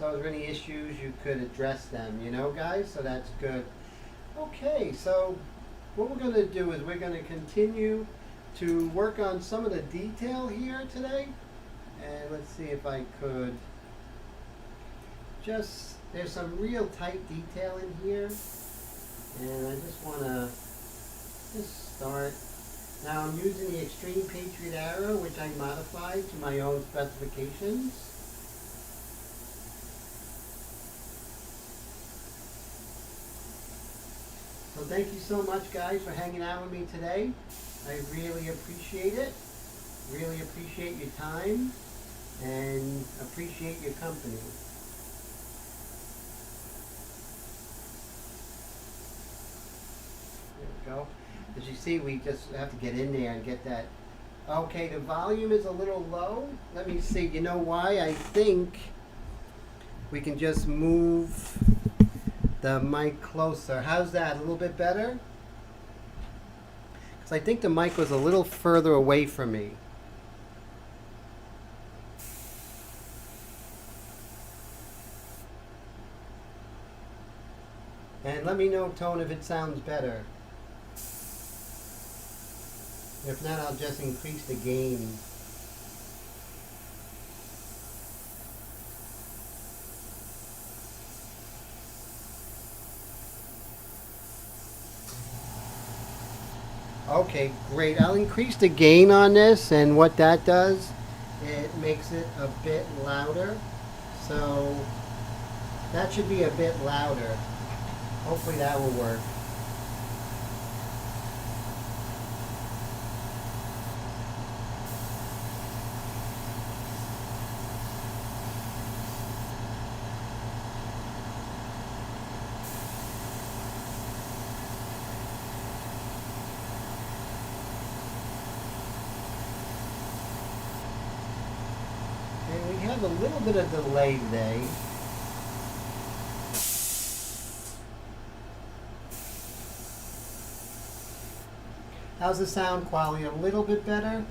So if there are any issues, you could address them, you know, guys? So that's good. Okay, so what we're going to do is we're going to continue to work on some of the detail here today. And let's see if I could just, there's some real tight detail in here. And I just want to just start. Now I'm using the Extreme Patriot arrow, which I modified to my own specifications. So thank you so much, guys, for hanging out with me today. I really appreciate it. Really appreciate your time and appreciate your company. There we go. As you see, we just have to get in there and get that. Okay, the volume is a little low. Let me see. You know why? I think we can just move the mic closer. How's that? A little bit better? Because I think the mic was a little further away from me. And let me know, Tone, if it sounds better. If not, I'll just increase the gain. Okay, great. I'll increase the gain on this, and what that does, it makes it a bit louder. So that should be a bit louder. Hopefully that will work. And we have a little bit of delay today. How's the sound quality? A little bit better?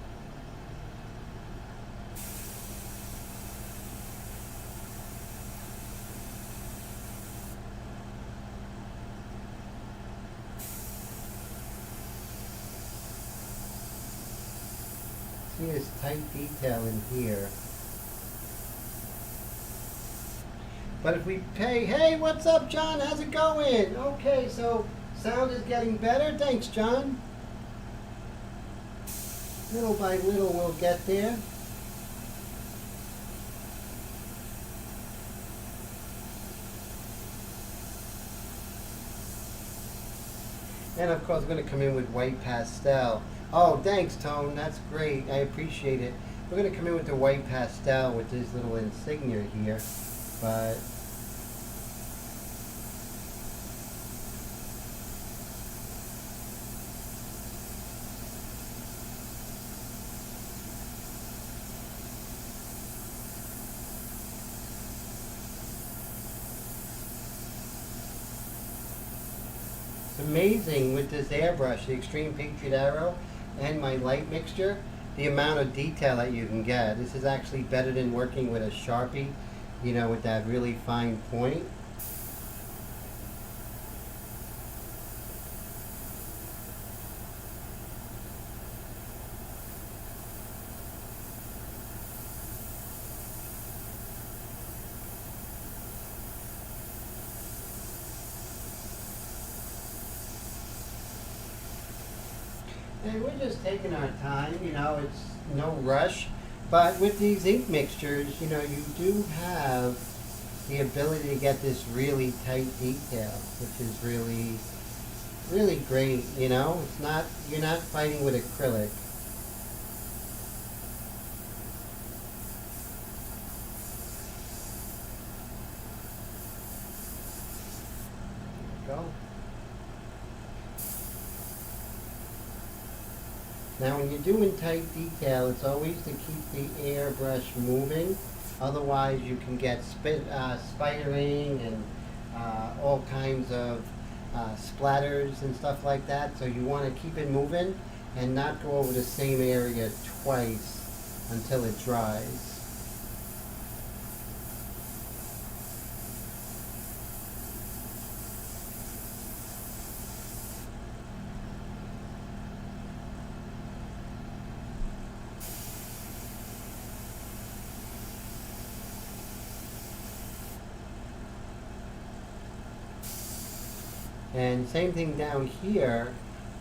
See this tight detail in here. But if we pay, hey, what's up, John? How's it going? Okay, so sound is getting better. Thanks, John. Little by little we'll get there. And of course, we're going to come in with white pastel. Oh, thanks, Tone. That's great. I appreciate it. We're going to come in with the white pastel with this little insignia here. But it's amazing with this airbrush, the Extreme Patriot Arrow, and my light mixture, the amount of detail that you can get. This is actually better than working with a Sharpie, you know, with that really fine point. And we're just taking our time, you know, it's no rush. But with these ink mixtures, you know, you do have the ability to get this really tight detail, which is really, really great, you know. It's not, you're not fighting with acrylic. There we go. Now when you're doing tight detail, it's always to keep the airbrush moving. Otherwise you can get spidering and all kinds of splatters and stuff like that. So you want to keep it moving and not go over the same area twice until it dries. And same thing down here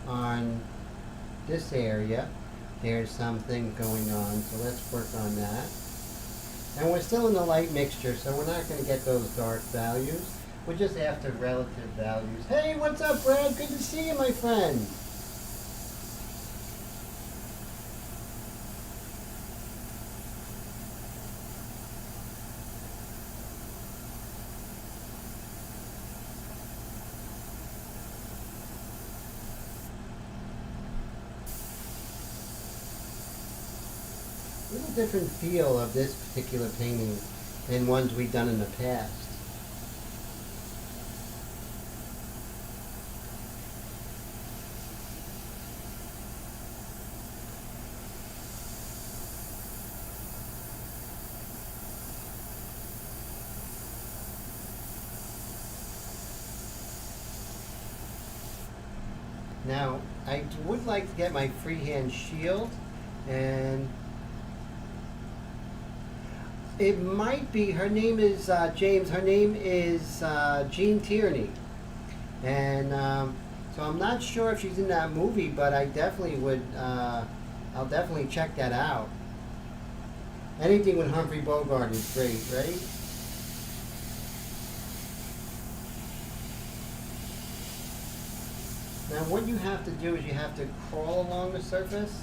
on this area. There's something going on, so let's work on that. And we're still in the light mixture, so we're not going to get those dark values. We're just after relative values. Hey, what's up, Brad? Good to see you, my friend. A little different feel of this particular painting than ones we've done in the past. Now, I would like to get my freehand shield, and it might be, her name is James, her name is Jean Tierney. And so I'm not sure if she's in that movie, but I definitely would, I'll definitely check that out. Anything with Humphrey Bogart is great, right? Now what you have to do is you have to crawl along the surface,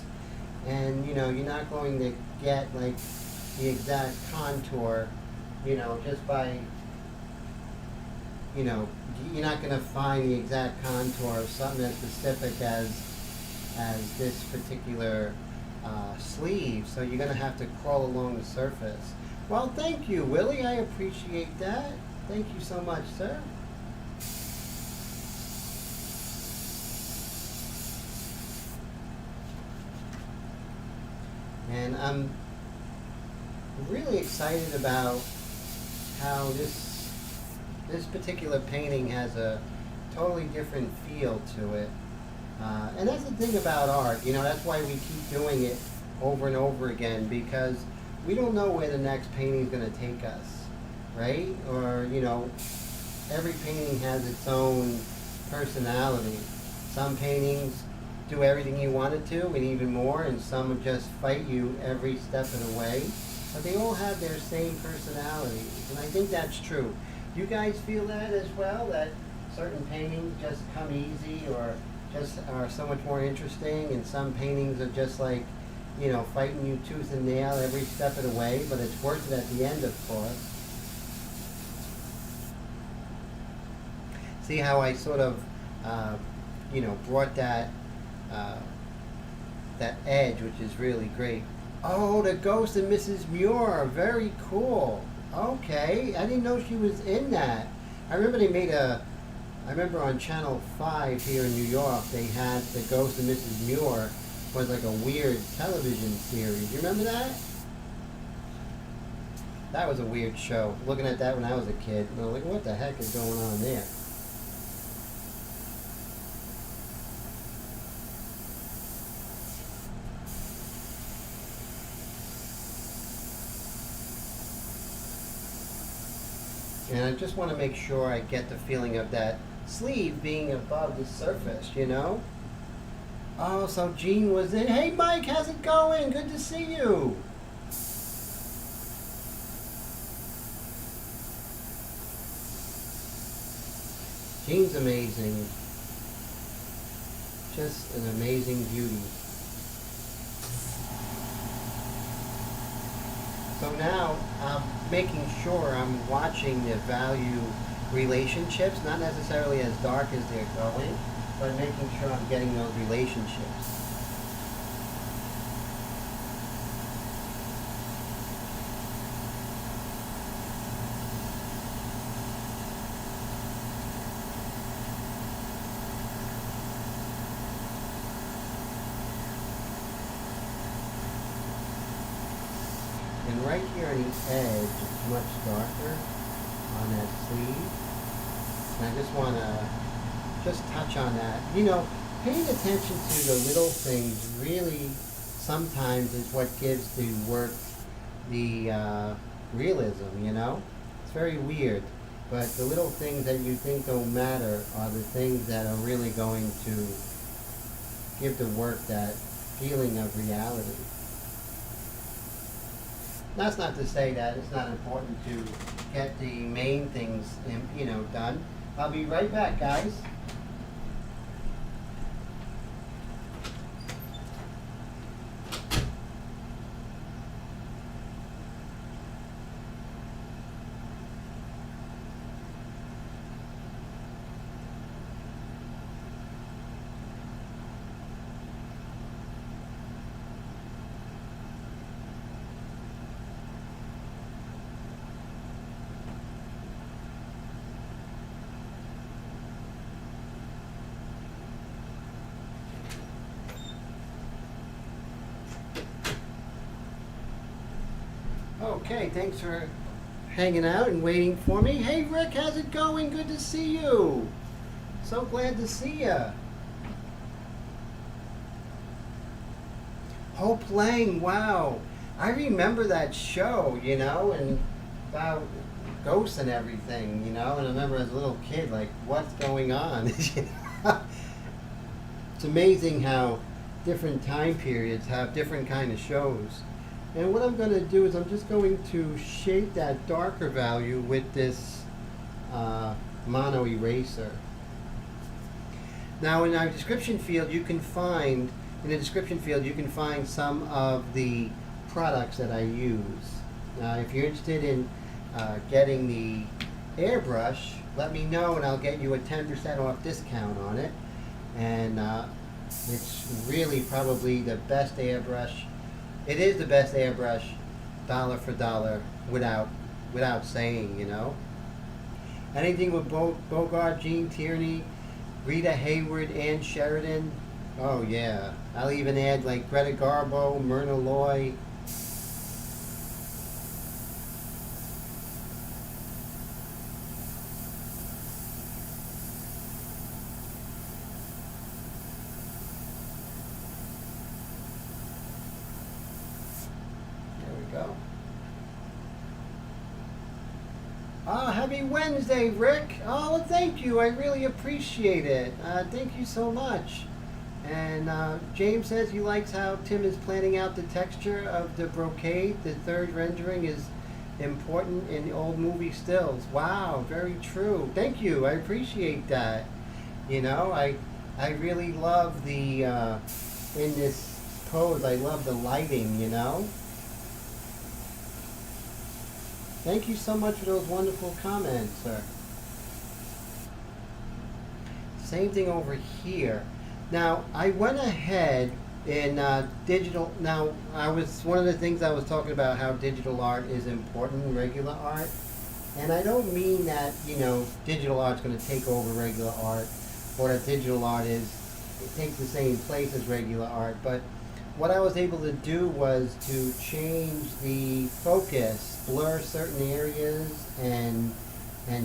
and you know, you're not going to get like the exact contour, you know, just by, you know, you're not going to find the exact contour of something as specific as this particular sleeve, so you're going to have to crawl along the surface. Well, thank you, Willie, I appreciate that. Thank you so much, sir. And I'm really excited about how this particular painting has a totally different feel to it. And that's the thing about art, you know, that's why we keep doing it over and over again, because we don't know where the next painting is going to take us, right? Or, you know, every painting has its own personality. Some paintings do everything you want it to and even more, and some just fight you every step of the way. But they all have their same personalities, and I think that's true. You guys feel that as well, that certain paintings just come easy or just are so much more interesting, and some paintings are just like, you know, fighting you tooth and nail every step of the way, but it's worth it at the end, of course. See how I sort of, you know, brought that that edge, which is really great. Oh, the Ghost of Mrs. Muir, very cool. Okay, I didn't know she was in that. I remember they made I remember on Channel 5 here in New York, they had the Ghost of Mrs. Muir, was like a weird television series. You remember that? That was a weird show. Looking at that when I was a kid, and I was like, what the heck is going on there? And I just want to make sure I get the feeling of that sleeve being above the surface, you know? Oh, so Jean was in. Hey, Mike, how's it going? Good to see you. Jean's amazing. Just an amazing beauty. So now I'm making sure I'm watching the value relationships, not necessarily as dark as they're going, but making sure I'm getting those relationships. And right here on the edge, it's much darker on that sleeve. And I just want to just touch on that. You know, paying attention to the little things really sometimes is what gives the work the realism, you know? It's very weird. But the little things that you think don't matter are the things that are really going to give the work that feeling of reality. That's not to say that it's not important to get the main things, done. I'll be right back, guys. Okay, thanks for hanging out and waiting for me. Hey Rick, how's it going? Good to see you. So glad to see ya. Hope Lang, wow. I remember that show, and about ghosts and everything, and I remember as a little kid, like, what's going on? It's amazing how different time periods have different kind of shows. And what I'm going to do is I'm just going to shape that darker value with this mono eraser. Now in our description field you can find, some of the products that I use. Now if you're interested in getting the airbrush, let me know and I'll get you a 10% off discount on it. And it's really probably the best airbrush. It is the best airbrush, dollar for dollar, without saying, Anything with Bogart, Gene Tierney, Rita Hayworth, Ann Sheridan. Oh yeah. I'll even add like Greta Garbo, Myrna Loy. Oh, happy Wednesday, Rick. Oh, thank you. I really appreciate it. Thank you so much. And James says he likes how Tim is planning out the texture of the brocade. The third rendering is important in old movie stills. Wow, very true. Thank you. I appreciate that. I really love the, in this pose, I love the lighting, Thank you so much for those wonderful comments, sir. Same thing over here. Now, I went ahead in digital. Now, one of the things I was talking about how digital art is important in regular art. And I don't mean that, digital art's going to take over regular art, or that digital art it takes the same place as regular art. But what I was able to do was to change the focus, blur certain areas and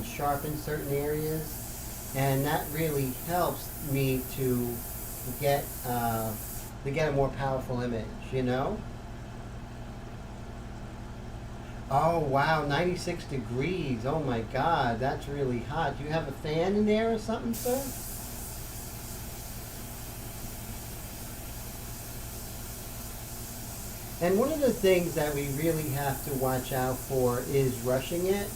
sharpen certain areas, and that really helps me to get a more powerful image, Oh wow, 96 degrees. Oh my God, that's really hot. Do you have a fan in there or something, sir? And one of the things that we really have to watch out for is rushing it,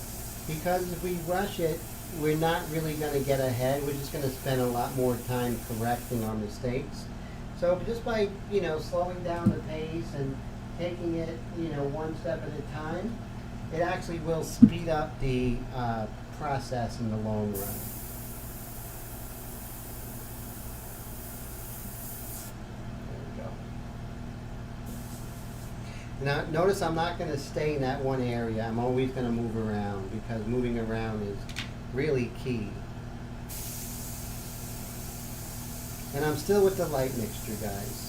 because if we rush it, we're not really going to get ahead. We're just going to spend a lot more time correcting our mistakes. So just by, slowing down the pace and taking it, one step at a time, it actually will speed up the process in the long run. Now, notice I'm not going to stay in that one area. I'm always going to move around, because moving around is really key. And I'm still with the light mixture, guys.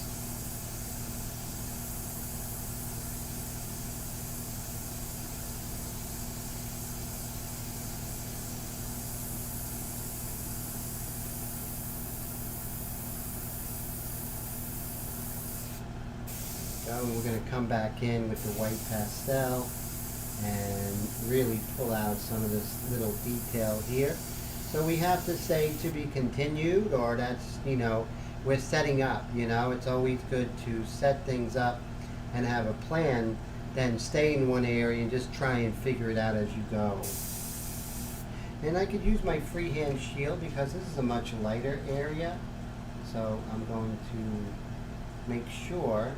And we're going to come back in with the white pastel and really pull out some of this little detail here. So we have to say to be continued, or that's, we're setting up, It's always good to set things up and have a plan, then stay in one area and just try and figure it out as you go. And I could use my freehand shield because this is a much lighter area. So I'm going to make sure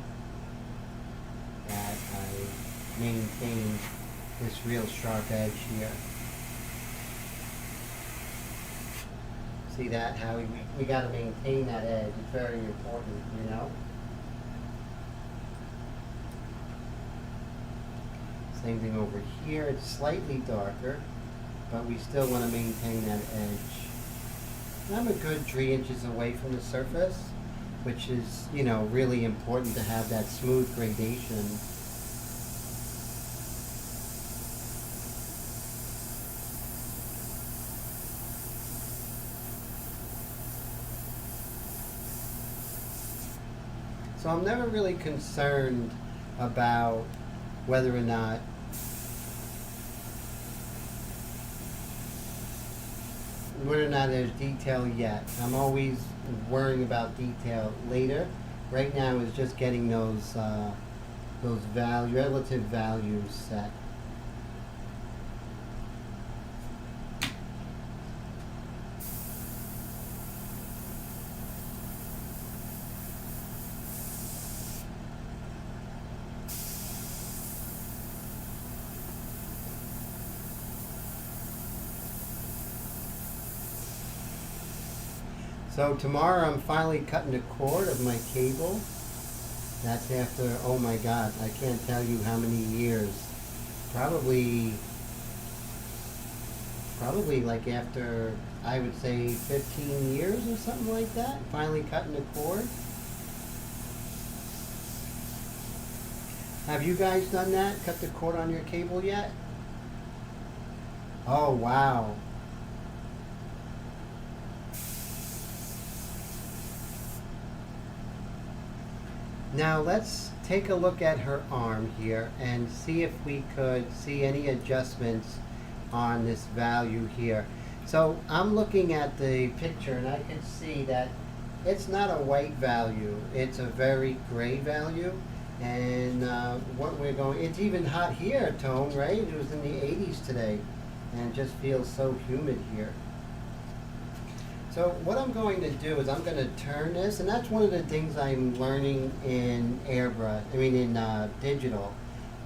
that I maintain this real sharp edge here. See that? How we got to maintain that edge. It's very important, Same thing over here. It's slightly darker, but we still want to maintain that edge. And I'm a good 3 inches away from the surface, which is, really important to have that smooth gradation. So I'm never really concerned about whether or not there's detail yet. I'm always worrying about detail later. Right now is just getting those relative values set. So tomorrow I'm finally cutting the cord of my cable. That's after, oh my God, I can't tell you how many years. Probably like after, I would say 15 years or something like that. Finally cutting the cord. Have you guys done that? Cut the cord on your cable yet? Oh wow. Now let's take a look at her arm here and see if we could see any adjustments on this value here. So I'm looking at the picture and I can see that it's not a white value, it's a very gray value. And it's even hot here, Tone, right? It was in the 80s today and it just feels so humid here. So what I'm going to do is I'm going to turn this, and that's one of the things I'm learning in digital,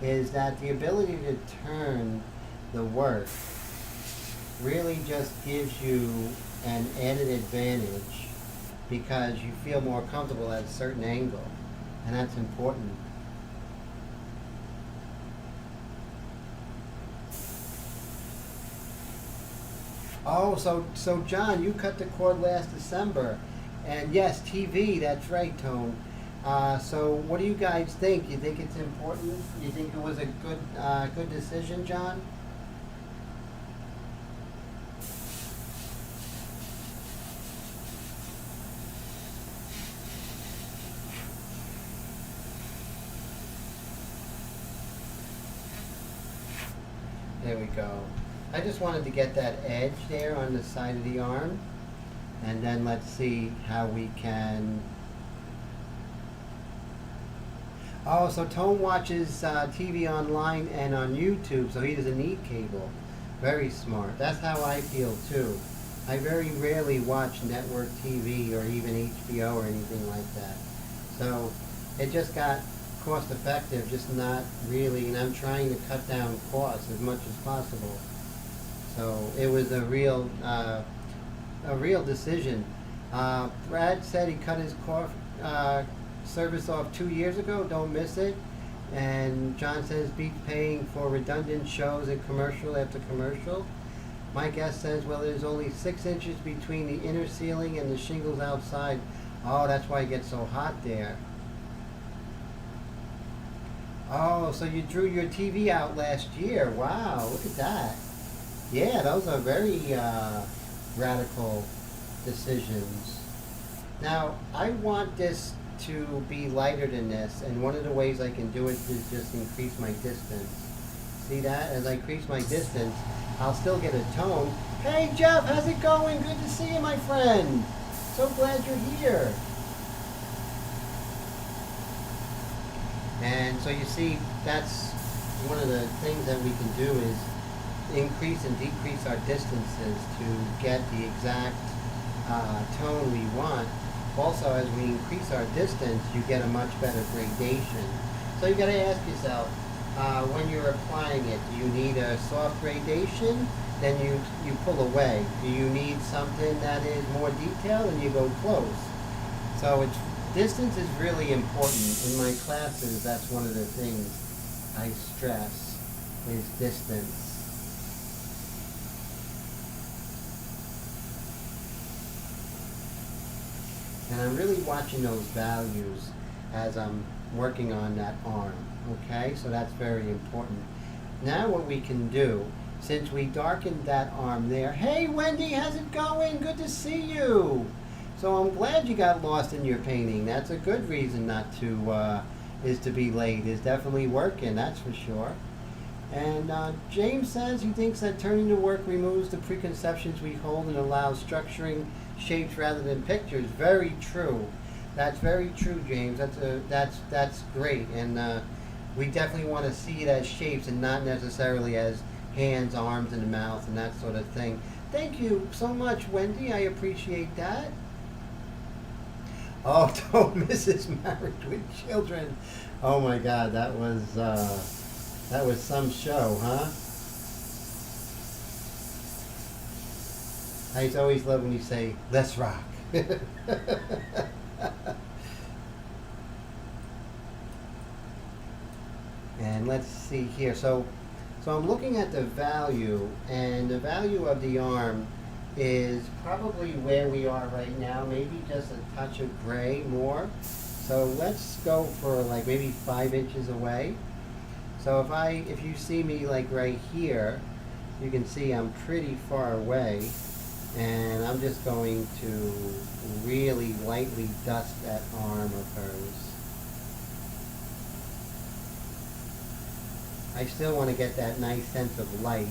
is that the ability to turn the work really just gives you an added advantage because you feel more comfortable at a certain angle, and that's important. Oh, so John, you cut the cord last December, and yes, TV. That's right, Tone. So, what do you guys think? You think it's important? You think it was a good decision, John? There we go. I just wanted to get that edge there on the side of the arm, and then let's see how we can. Oh, so Tone watches TV online and on YouTube, so he doesn't need cable. Very smart. That's how I feel too. I very rarely watch network TV or even HBO or anything like that. So it just got cost effective, just not really, and I'm trying to cut down costs as much as possible. So it was a real decision. Brad said he cut his service off 2 years ago. Don't miss it. And John says beats paying for redundant shows and commercial after commercial. My guest says, well, there's only 6 inches between the inner ceiling and the shingles outside. Oh, that's why it gets so hot there. Oh, so you drew your TV out last year. Wow, look at that. Yeah, those are very radical decisions. Now, I want this to be lighter than this, and one of the ways I can do it is just increase my distance. See that? As I increase my distance, I'll still get a tone. Hey Jeff, how's it going? Good to see you, my friend. So glad you're here. And so you see, that's one of the things that we can do is increase and decrease our distances to get the exact tone we want. Also, as we increase our distance, you get a much better gradation. So you got to ask yourself, when you're applying it, do you need a soft gradation? Then you pull away. Do you need something that is more detailed? And you go close. So distance is really important. In my classes, that's one of the things I stress, is distance. And I'm really watching those values as I'm working on that arm, okay? So that's very important. Now what we can do, since we darkened that arm there, hey Wendy, how's it going? Good to see you. So I'm glad you got lost in your painting. That's a good reason not to, is to be late. It's definitely working, that's for sure. And James says he thinks that turning to work removes the preconceptions we hold and allows structuring shapes rather than pictures. Very true. That's very true, James. That's great. And we definitely want to see it as shapes and not necessarily as hands, arms, and a mouth and that sort of thing. Thank you so much, Wendy. I appreciate that. Oh, don't Mrs. Married with Children. Oh my God, that was some show, huh? I always love when you say, let's rock. And let's see here. So I'm looking at the value, and the value of the arm is probably where we are right now, maybe just a touch of gray more. So let's go for like maybe 5 inches away. So if you see me like right here, you can see I'm pretty far away, and I'm just going to really lightly dust that arm of hers. I still want to get that nice sense of light,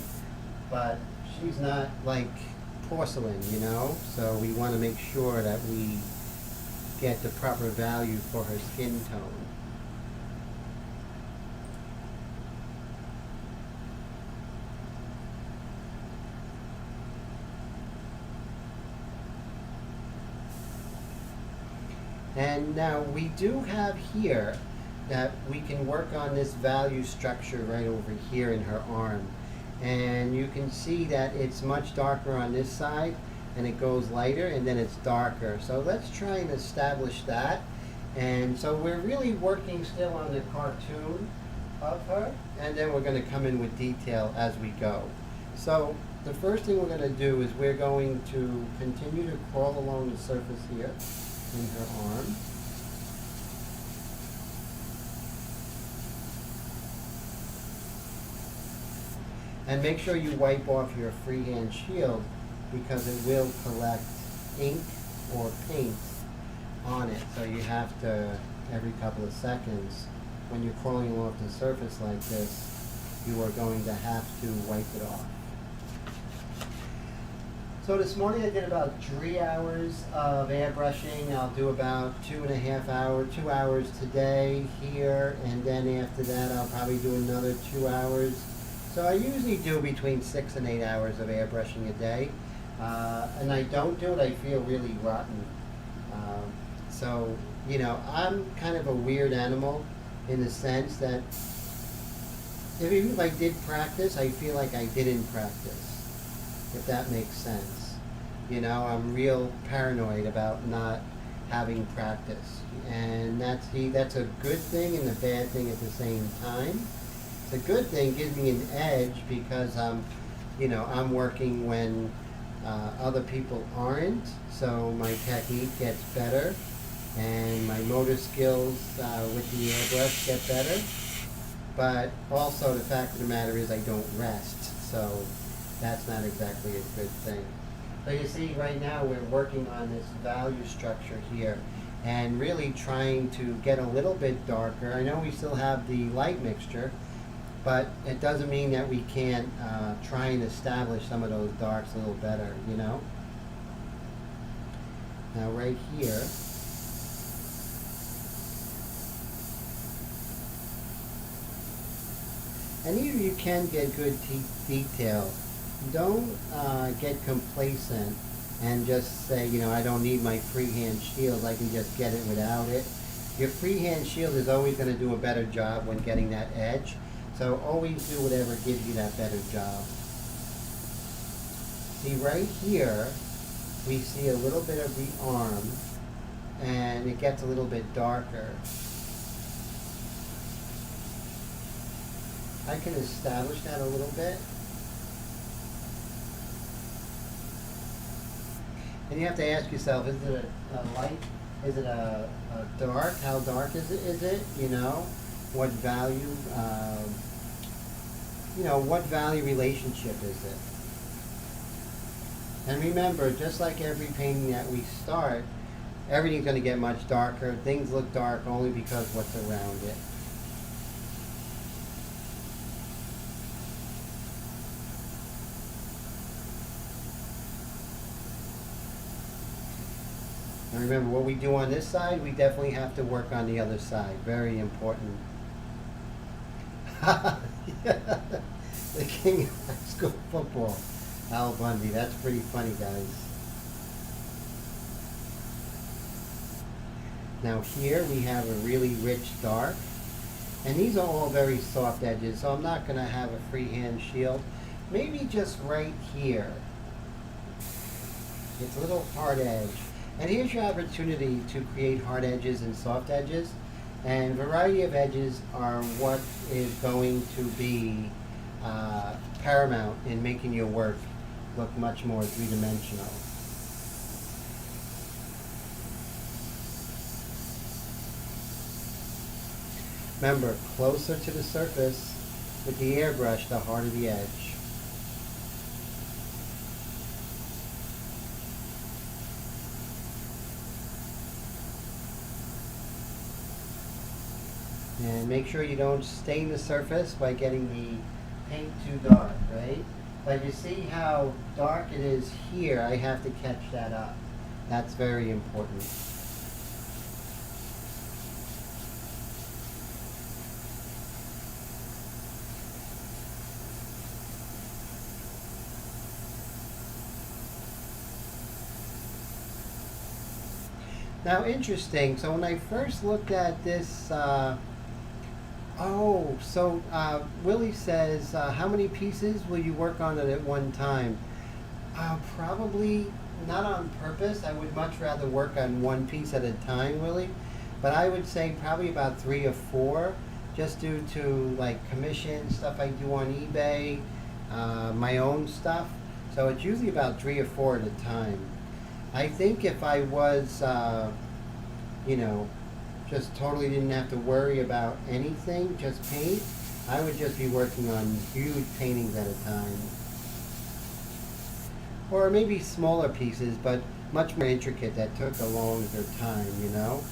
but she's not like porcelain, you know? So we want to make sure that we get the proper value for her skin tone. And now we do have here that we can work on this value structure right over here in her arm. And you can see that it's much darker on this side, and it goes lighter, and then it's darker. So let's try and establish that. And so we're really working still on the cartoon of her, and then we're going to come in with detail as we go. So the first thing we're going to do is we're going to continue to crawl along the surface here in her arm. And make sure you wipe off your freehand shield, because it will collect ink or paint on it. So you have to, every couple of seconds, when you're crawling along the surface like this, you are going to have to wipe it off. So this morning I did about 3 hours of airbrushing. I'll do about 2.5 hours, 2 hours today here, and then after that I'll probably do another 2 hours. So I usually do between 6 and 8 hours of airbrushing a day. And I don't do it, I feel really rotten. So, you know, I'm kind of a weird animal in the sense that even if I did practice, I feel like I didn't practice, if that makes sense. You know, I'm real paranoid about not having practice. And that's a good thing and a bad thing at the same time. The good thing gives me an edge because I'm working when other people aren't, so my technique gets better and my motor skills with the airbrush get better. But also the fact of the matter is I don't rest, so that's not exactly a good thing. So you see right now we're working on this value structure here and really trying to get a little bit darker. I know we still have the light mixture, But it doesn't mean that we can't try and establish some of those darks a little better, you know? Now right here, and here you can get good detail. Don't get complacent and just say, you know, I don't need my freehand shield, I can just get it without it. Your freehand shield is always going to do a better job when getting that edge. So always do whatever gives you that better job. See right here, we see a little bit of the arm, and it gets a little bit darker. I can establish that a little bit. And you have to ask yourself, is it a light? Is it a dark? How dark is it? You know, what value? You know, what value relationship is it? And remember, just like every painting that we start, everything's going to get much darker. Things look dark only because what's around it. And remember, what we do on this side, we definitely have to work on the other side. Very important. Yeah. The king of high school football, Al Bundy. That's pretty funny, guys. Now here we have a really rich dark. And these are all very soft edges, so I'm not going to have a freehand shield. Maybe just right here. It's a little hard edge. And here's your opportunity to create hard edges and soft edges. And variety of edges are what is going to be paramount in making your work look much more three-dimensional. Remember, closer to the surface with the airbrush, the harder the edge. And make sure you don't stain the surface by getting the paint too dark, right? But you see how dark it is here, I have to catch that up. That's very important. Now interesting, so when I first looked at this, Willie says, how many pieces will you work on it at one time? Probably not on purpose. I would much rather work on one piece at a time, Willie. But I would say probably about 3 or 4, just due to like commission stuff I do on eBay, my own stuff. So it's usually about 3 or 4 at a time. I think if I was, you know, just totally didn't have to worry about anything, just paint, I would just be working on huge paintings at a time. Or maybe smaller pieces, but much more intricate that took a longer time, you know?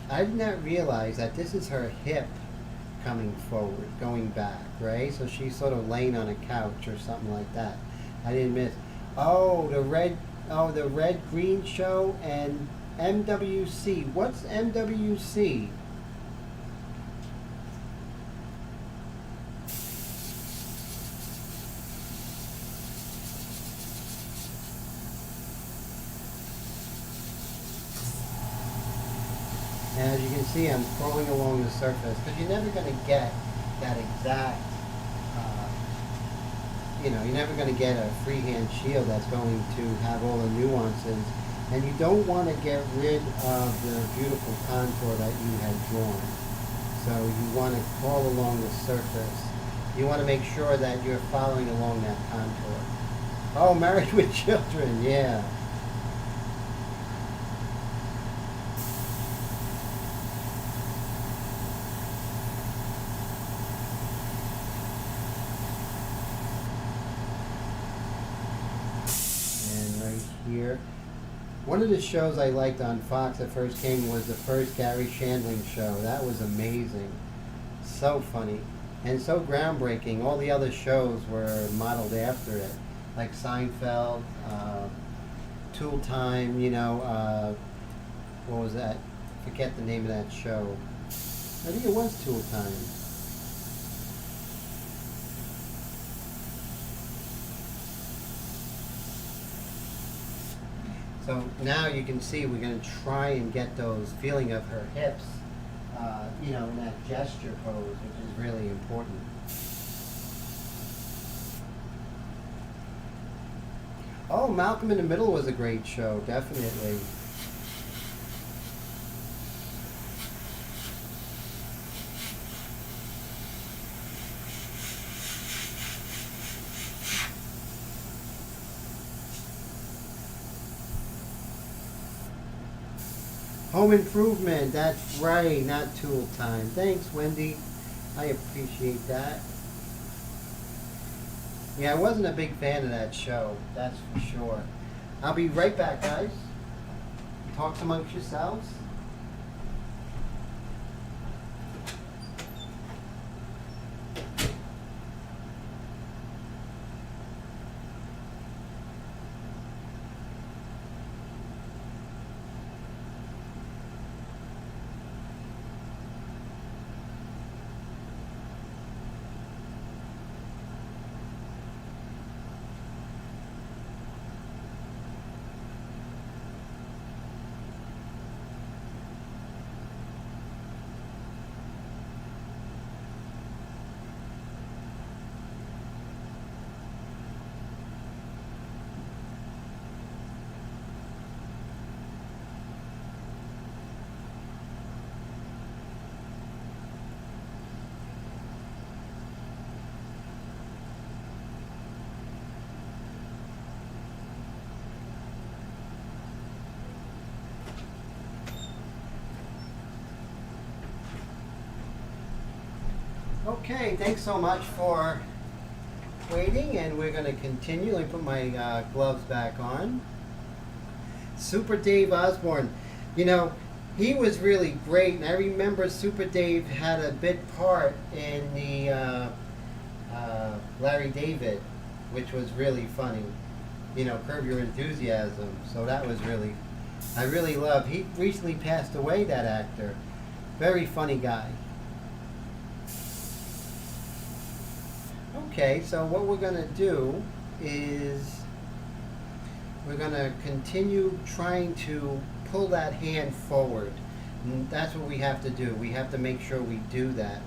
I did not realize that this is her hip coming forward, going back, right? So she's sort of laying on a couch or something like that. I didn't miss. Oh, the red green show and MWC. What's MWC? And as you can see, I'm scrolling along the surface because you're never going to get that exact, you know, you're never going to get a freehand shield that's going to have all the nuances. And you don't want to get rid of the beautiful contour that you had drawn. So you want to crawl along the surface. You want to make sure that you're following along that contour. Oh, married with children, yeah. Here. One of the shows I liked on Fox that first came was the first Gary Shandling show. That was amazing. So funny. And so groundbreaking. All the other shows were modeled after it. Like Seinfeld, Tool Time, what was that? Forget the name of that show. I think it was Tool Time. So now you can see we're going to try and get those feeling of her hips, in that gesture pose, which is really important. Oh, Malcolm in the Middle was a great show, definitely. Home Improvement, that's right, not Tool Time. Thanks, Wendy. I appreciate that. Yeah, I wasn't a big fan of that show, that's for sure. I'll be right back, guys. Talk amongst yourselves. Okay, thanks so much for waiting, and we're going to continue. Let me put my gloves back on. Super Dave Osborne, he was really great, and I remember Super Dave had a bit part in the Larry David, which was really funny. Curb Your Enthusiasm. So that was I really love. He recently passed away, that actor. Very funny guy. Okay, so what we're going to do is we're going to continue trying to pull that hand forward. And that's what we have to do. We have to make sure we do that.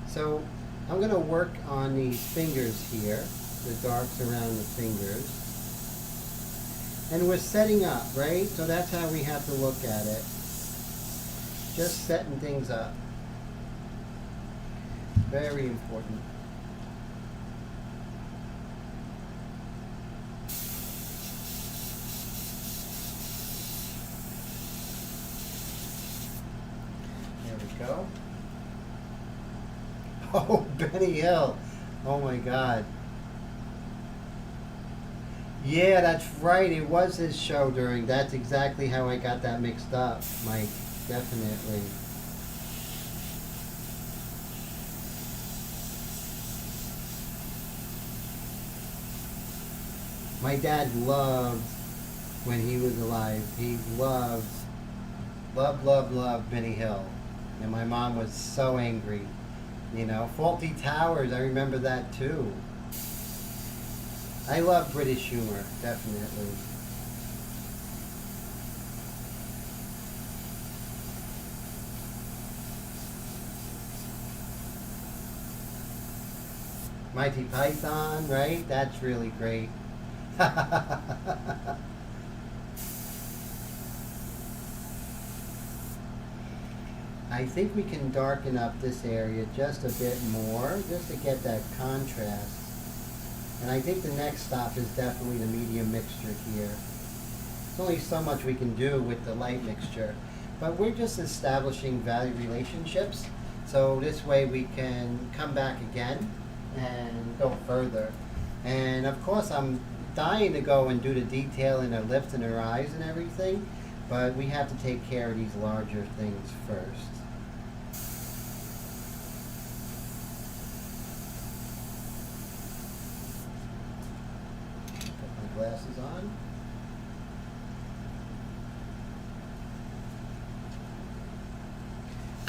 So I'm going to work on these fingers here, the darks around the fingers. And we're setting up, right? So that's how we have to look at it. Just setting things up. Very important. Go. Oh, Benny Hill. Oh my God. Yeah, that's right. It was his show during. That's exactly how I got that mixed up, Mike. Definitely. My dad loved when he was alive. He loved Benny Hill. And my mom was so angry. Faulty Towers, I remember that too. I love British humor, definitely. Mighty Python, right? That's really great. I think we can darken up this area just a bit more, just to get that contrast. And I think the next stop is definitely the medium mixture here. There's only so much we can do with the light mixture, but we're just establishing value relationships, so this way we can come back again and go further. And of course I'm dying to go and do the detail in her lips and her eyes and everything, But we have to take care of these larger things first. Put my glasses on.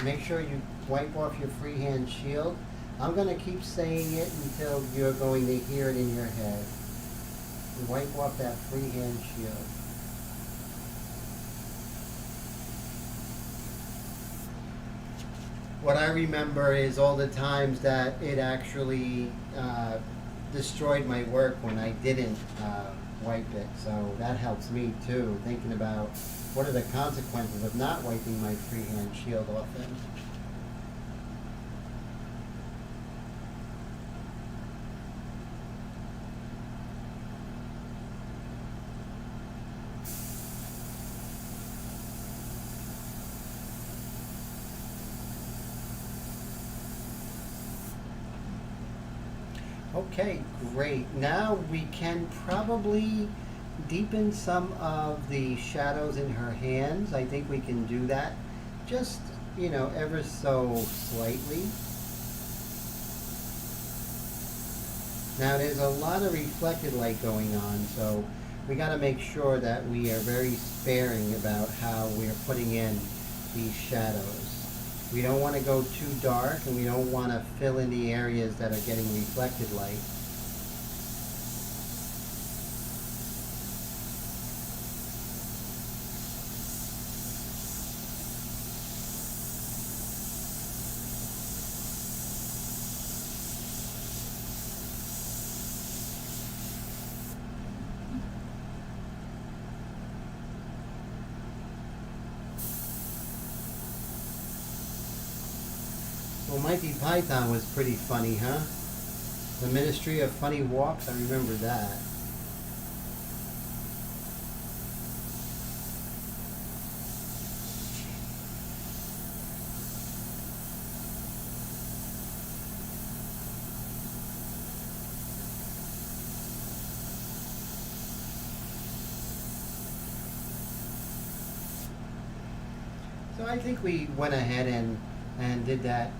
Make sure you wipe off your freehand shield. I'm going to keep saying it until you're going to hear it in your head. Wipe off that freehand shield. What I remember is all the times that it actually destroyed my work when I didn't wipe it. So that helps me too, thinking about what are the consequences of not wiping my freehand shield often. Okay, great. Now we can probably deepen some of the shadows in her hands. I think we can do that just, ever so slightly. Now there's a lot of reflected light going on, so we got to make sure that we are very sparing about how we're putting in these shadows. We don't want to go too dark, and we don't want to fill in the areas that are getting reflected light. Well, Mikey Python was pretty funny, huh? The Ministry of Funny Walks, I remember that. So I think we went ahead and did that.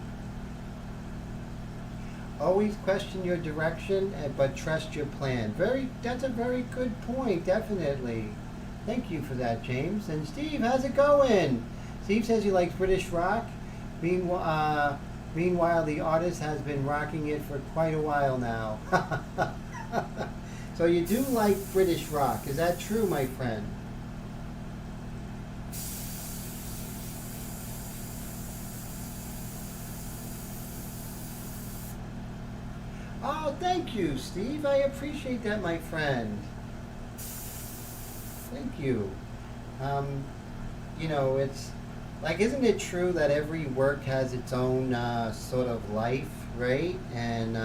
Always question your direction, but trust your plan. That's a very good point, definitely. Thank you for that, James. And Steve, how's it going? Steve says he likes British rock. Meanwhile, the artist has been rocking it for quite a while now. So you do like British rock. Is that true, my friend? Oh, thank you, Steve. I appreciate that, my friend. Thank you. It's like, isn't it true that every work has its own sort of life, right? And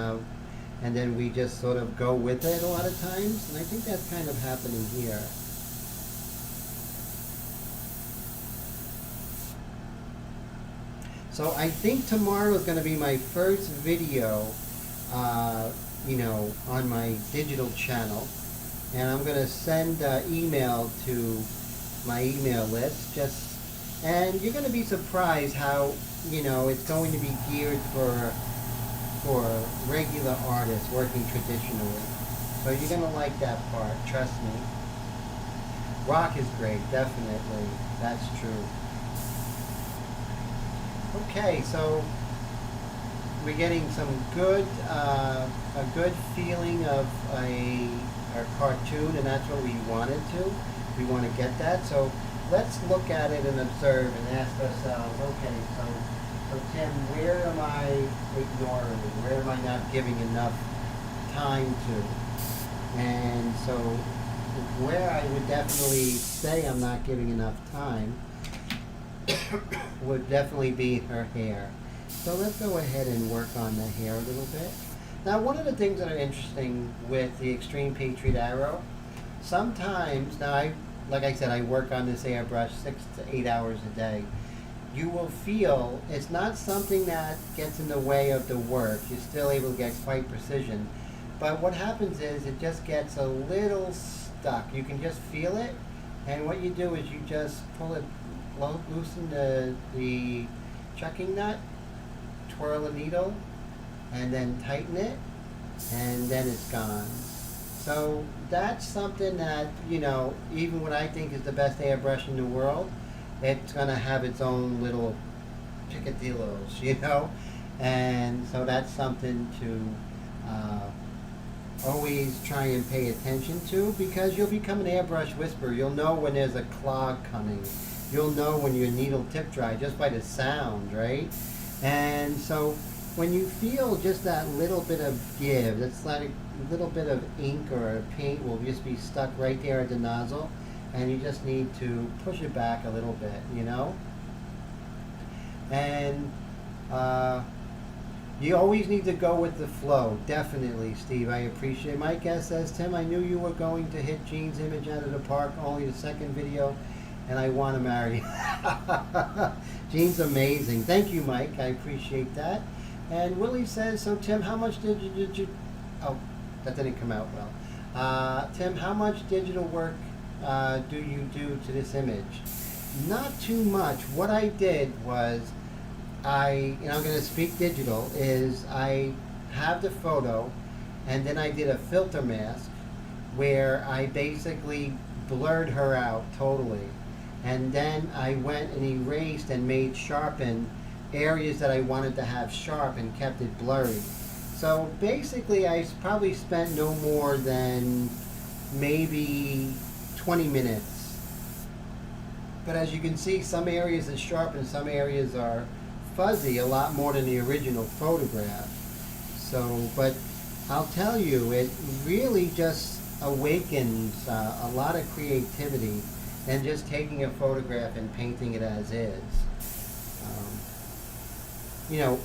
then we just sort of go with it a lot of times. And I think that's kind of happening here. So I think tomorrow is going to be my first video on my digital channel, and I'm going to send email to my email list, and you're going to be surprised how, it's going to be geared for regular artists working traditionally. So you're going to like that part, trust me. Rock is great, definitely, that's true. Okay, so we're getting some a good feeling of a cartoon, and that's what we wanted to. We want to get that. So let's look at it and observe and ask ourselves, okay, so Tim, where am I ignoring? Where am I not giving enough time to? And so where I would definitely say I'm not giving enough time would definitely be her hair. So let's go ahead and work on the hair a little bit. Now, one of the things that are interesting with the Extreme Patriot Arrow, sometimes, like I said, I work on this airbrush 6 to 8 hours a day. You will feel it's not something that gets in the way of the work. You're still able to get quite precision. But what happens is it just gets a little stuck. You can just feel it, And what you do is you just pull it, loosen the chucking nut, twirl the needle, and then tighten it, and then it's gone. So that's something that, you know, even what I think is the best airbrush in the world, it's going to have its own little picadillos, you know? And so that's something to always try and pay attention to, because you'll become an airbrush whisperer. You'll know when there's a clog coming. You'll know when your needle tip dry just by the sound, right? And so when you feel just that little bit of give, that's like a little bit of ink or paint will just be stuck right there at the nozzle, and you just need to push it back a little bit, you know? And you always need to go with the flow. Definitely, Steve. I appreciate it. Mike S. says, Tim, I knew you were going to hit Jean's image out of the park, only the second video, and I want to marry you. Jean's amazing. Thank you, Mike. I appreciate that. And Willie says, so Tim, how much did you oh, that didn't come out well. Tim, how much digital work do you do to this image? Not too much. What I did was, I'm going to speak digital, is I have the photo, and then I did a filter mask where I basically blurred her out totally. And then I went and erased and made sharpen areas that I wanted to have sharp and kept it blurry. So basically I probably spent no more than maybe 20 minutes. But as you can see, some areas are sharp and some areas are fuzzy, a lot more than the original photograph. So, but I'll tell you, it really just awakens a lot of creativity than just taking a photograph and painting it as is. You know,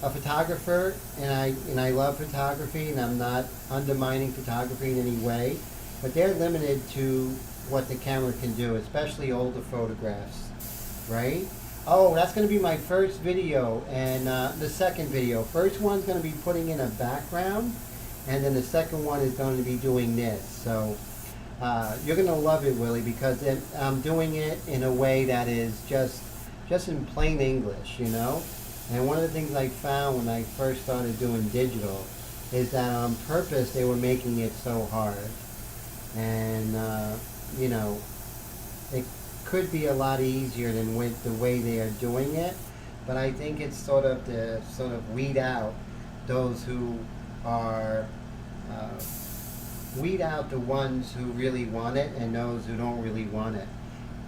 a photographer, and I love photography, and I'm not undermining photography in any way, but they're limited to what the camera can do, especially older photographs, right? Oh, that's going to be my first video, and the second video. First one's going to be putting in a background, and then the second one is going to be doing this. So you're going to love it, Willie, because I'm doing it in a way that is just in plain English, you know? And one of the things I found when I first started doing digital is that on purpose they were making it so hard. And, you know, it could be a lot easier than with the way they are doing it, but I think it's sort of to weed out those who are, weed out the ones who really want it and those who don't really want it.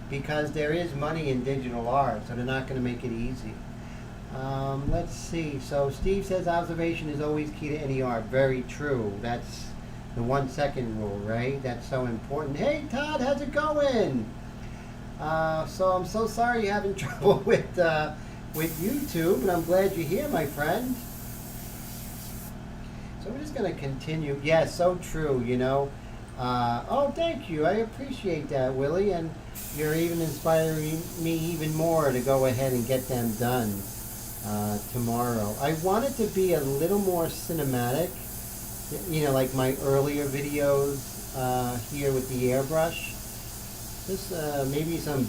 Because there is money in digital art, so they're not going to make it easy. Let's see. So Steve says observation is always key to any art. Very true. That's the 1 second rule, right? That's so important. Hey Todd, how's it going? So I'm so sorry you're having trouble with YouTube, but I'm glad you're here, my friend. So we're just going to continue. Yes, so true, you know. Oh, thank you. I appreciate that, Willie. And you're even inspiring me even more to go ahead and get them done tomorrow. I want it to be a little more cinematic, you know, like my earlier videos here with the airbrush. Just maybe some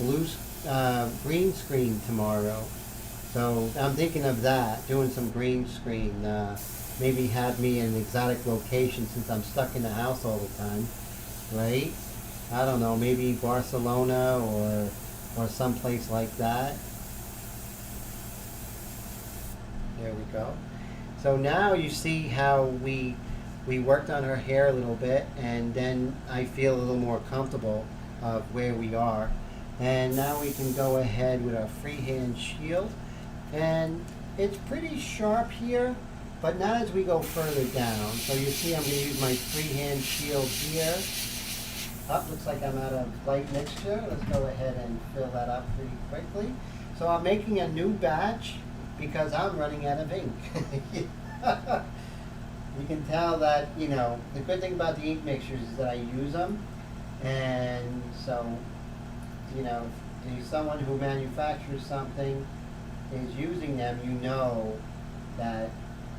green screen tomorrow. So I'm thinking of that, doing some green screen. Maybe have me in an exotic location since I'm stuck in the house all the time, right? I don't know, maybe Barcelona or someplace like that. There we go. So now you see how we worked on her hair a little bit, and then I feel a little more comfortable of where we are. And now we can go ahead with our freehand shield. And it's pretty sharp here, but not as we go further down. So you see I'm going to use my freehand shield here. Oh, looks like I'm out of light mixture. Let's go ahead and fill that up pretty quickly. So I'm making a new batch because I'm running out of ink. You can tell that, you know, the good thing about the ink mixtures is that I use them. And so, you know, if someone who manufactures something is using them, you know that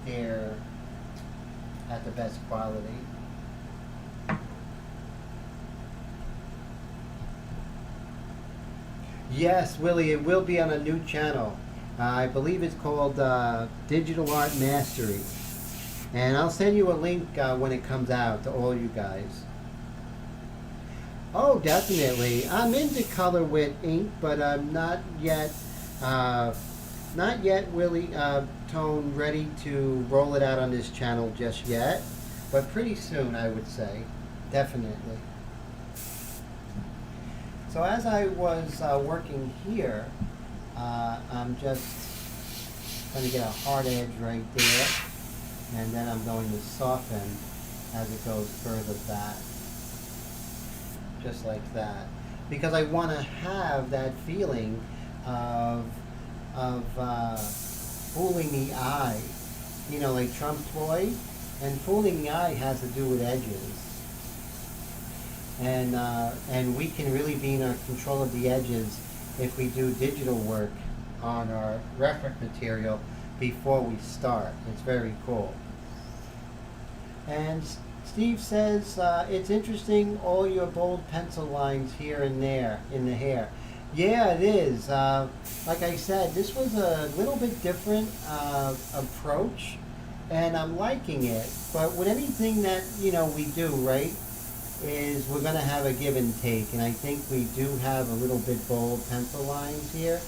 they're at the best quality. Yes, Willie, it will be on a new channel. I believe it's called Digital Art Mastery. And I'll send you a link when it comes out to all you guys. Oh, definitely. I'm into color with ink, but I'm not yet really Tone ready to roll it out on this channel just yet. But pretty soon, I would say. Definitely. So as I was working here, I'm just going to get a hard edge right there, and then I'm going to soften as it goes further back, just like that, because I want to have that feeling of fooling the eye, you know, like Trump toy, and fooling the eye has to do with edges. And we can really be in our control of the edges if we do digital work on our reference material before we start. It's very cool. And Steve says, it's interesting, all your bold pencil lines here and there in the hair. Yeah, it is. Like I said, this was a little bit different approach, and I'm liking it. But with anything that, you know, we do, right, is we're going to have a give and take, and I think we do have a little bit bold pencil lines here,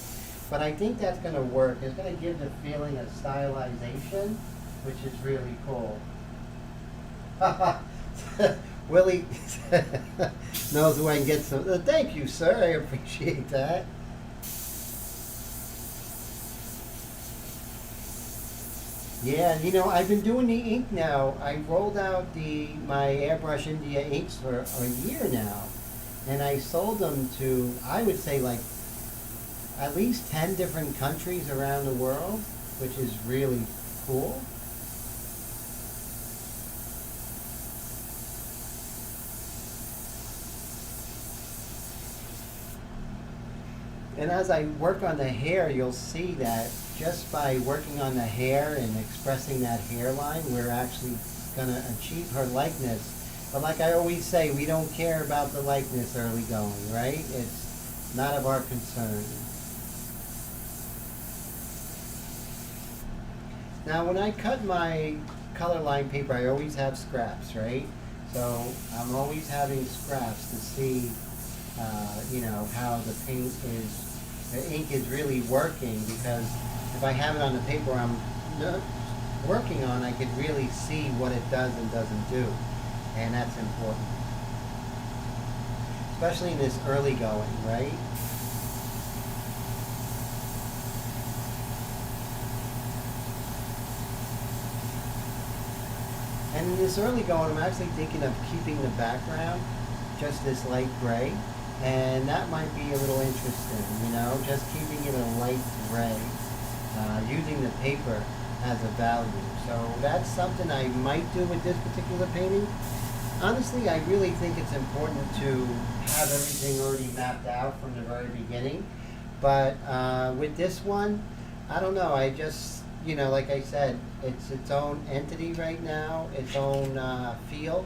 but I think that's going to work. It's going to give the feeling of stylization, which is really cool. Willie knows where I can get some. Thank you, sir. I appreciate that. Yeah, you know, I've been doing the ink now. I rolled out my Airbrush India inks for a year now, and I sold them to, I would say, like at least 10 different countries around the world, which is really cool. And as I work on the hair, you'll see that just by working on the hair and expressing that hairline, we're actually going to achieve her likeness. But like I always say, we don't care about the likeness early going, right? It's not of our concern. Now when I cut my color line paper, I always have scraps, right? So I'm always having scraps to see you know, how the ink is really working, because if I have it on the paper I'm working on, I can really see what it does and doesn't do, and that's important, especially in this early going, right? And in this early going, I'm actually thinking of keeping the background just this light gray. And that might be a little interesting, you know, just keeping it a light gray, using the paper as a value. So that's something I might do with this particular painting. Honestly, I really think it's important to have everything already mapped out from the very beginning. But with this one, I don't know, I just, you know, like I said, it's its own entity right now, its own feel.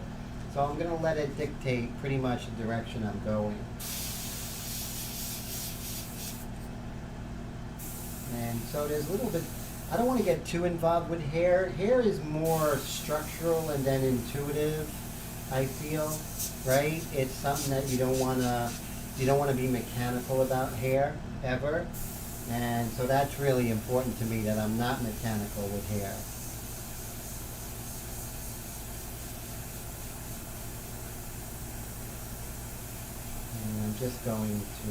So I'm going to let it dictate pretty much the direction I'm going. And so there's a little bit, I don't want to get too involved with hair. Hair is more structural and then intuitive, I feel, right? It's something that you don't want to be mechanical about hair, ever. And so that's really important to me, that I'm not mechanical with hair. And I'm just going to,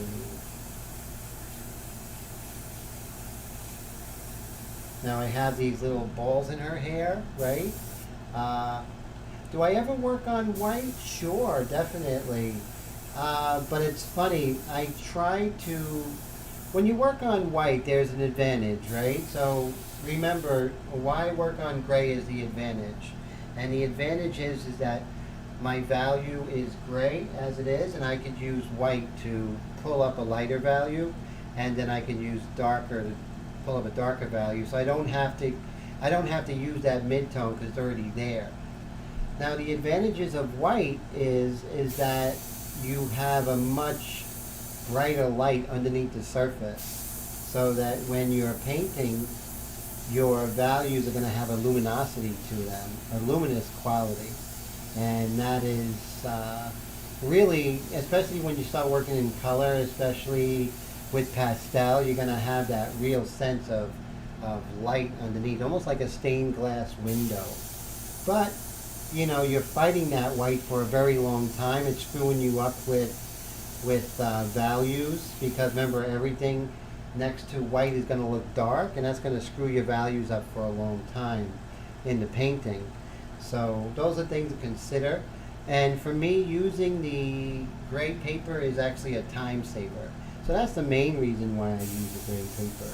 now I have these little balls in her hair, right? Do I ever work on white? Sure, definitely. But it's funny, I try to, when you work on white, there's an advantage, right? So remember, why work on gray is the advantage. And the advantage is that my value is gray as it is, and I could use white to pull up a lighter value, and then I can use darker to pull up a darker value. So I don't have to use that mid-tone because it's already there. Now the advantages of white is that you have a much brighter light underneath the surface, so that when you're painting, your values are going to have a luminosity to them, a luminous quality. And that is really, especially when you start working in color, especially with pastel, you're going to have that real sense of light underneath, almost like a stained glass window. But, you know, you're fighting that white for a very long time. It's screwing you up with values, because remember, everything next to white is going to look dark, and that's going to screw your values up for a long time in the painting. So those are things to consider. And for me, using the gray paper is actually a time saver. So that's the main reason why I use the gray paper.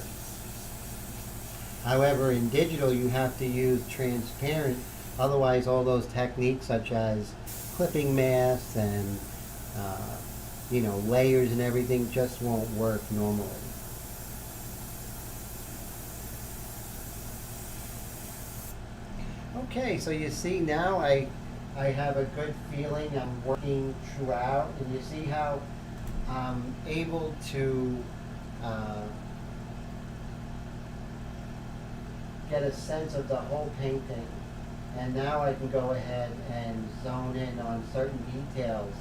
However, in digital, you have to use transparent. Otherwise, all those techniques such as clipping masks and you know, layers and everything just won't work normally. Okay, so you see now I have a good feeling. I'm working throughout, and you see how I'm able to get a sense of the whole painting. And now I can go ahead and zone in on certain details,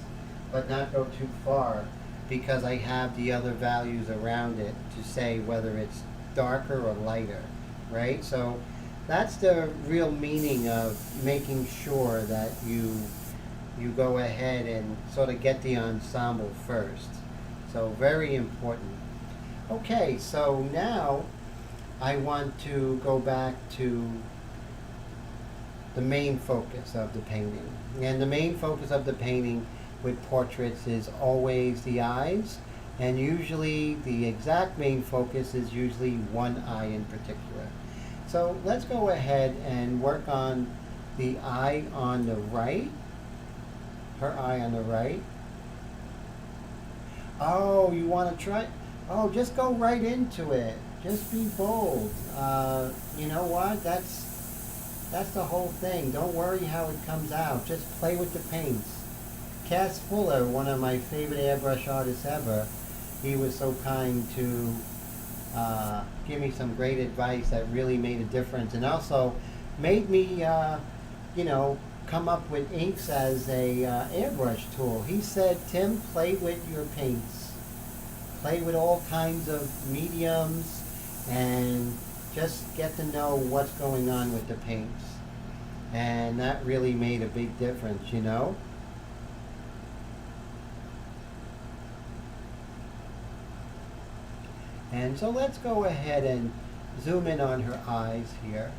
but not go too far, because I have the other values around it to say whether it's darker or lighter, right? So that's the real meaning of making sure that you go ahead and sort of get the ensemble first. So very important. Okay, so now I want to go back to the main focus of the painting. And the main focus of the painting with portraits is always the eyes, and usually the exact main focus is usually one eye in particular. So let's go ahead and work on the eye on the right, her eye on the right. Oh, you want to try? Oh, just go right into it. Just be bold. You know what? That's the whole thing. Don't worry how it comes out. Just play with the paints. Cass Fuller, one of my favorite airbrush artists ever, he was so kind to give me some great advice that really made a difference, and also made me, you know, come up with inks as a airbrush tool. He said, Tim, play with your paints. Play with all kinds of mediums, and just get to know what's going on with the paints. And that really made a big difference, you know? And so let's go ahead and zoom in on her eyes here.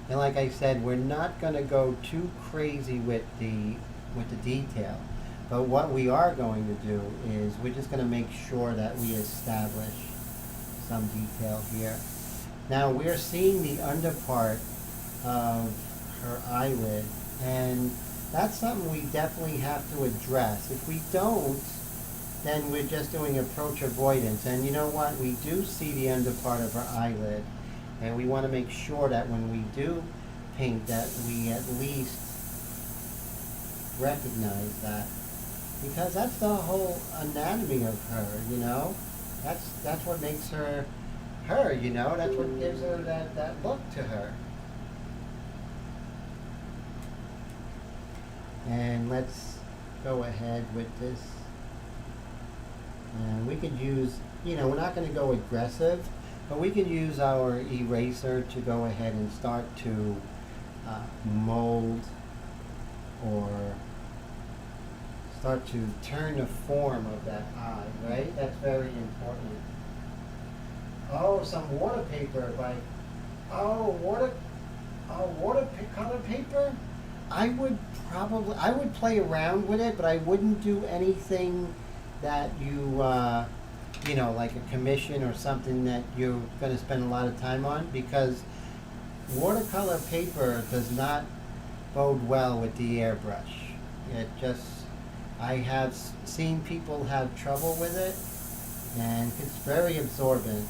And like I said, we're not going to go too crazy with the detail. But what we are going to do is we're just going to make sure that we establish some detail here. Now we're seeing the under part of her eyelid, and that's something we definitely have to address. If we don't, then we're just doing approach avoidance. And you know what? We do see the under part of her eyelid, and we want to make sure that when we do paint that we at least recognize that, because that's the whole anatomy of her, you know? That's what makes her her, you know? That's what gives her that look to her. And let's go ahead with this. And we could use, you know, we're not going to go aggressive, but we can use our eraser to go ahead and start to mold or start to turn the form of that eye, right? That's very important. Oh, some water paper by, watercolor paper? I would play around with it, but I wouldn't do anything that you know, like a commission or something that you're going to spend a lot of time on, because watercolor paper does not bode well with the airbrush. It just, I have seen people have trouble with it, and it's very absorbent.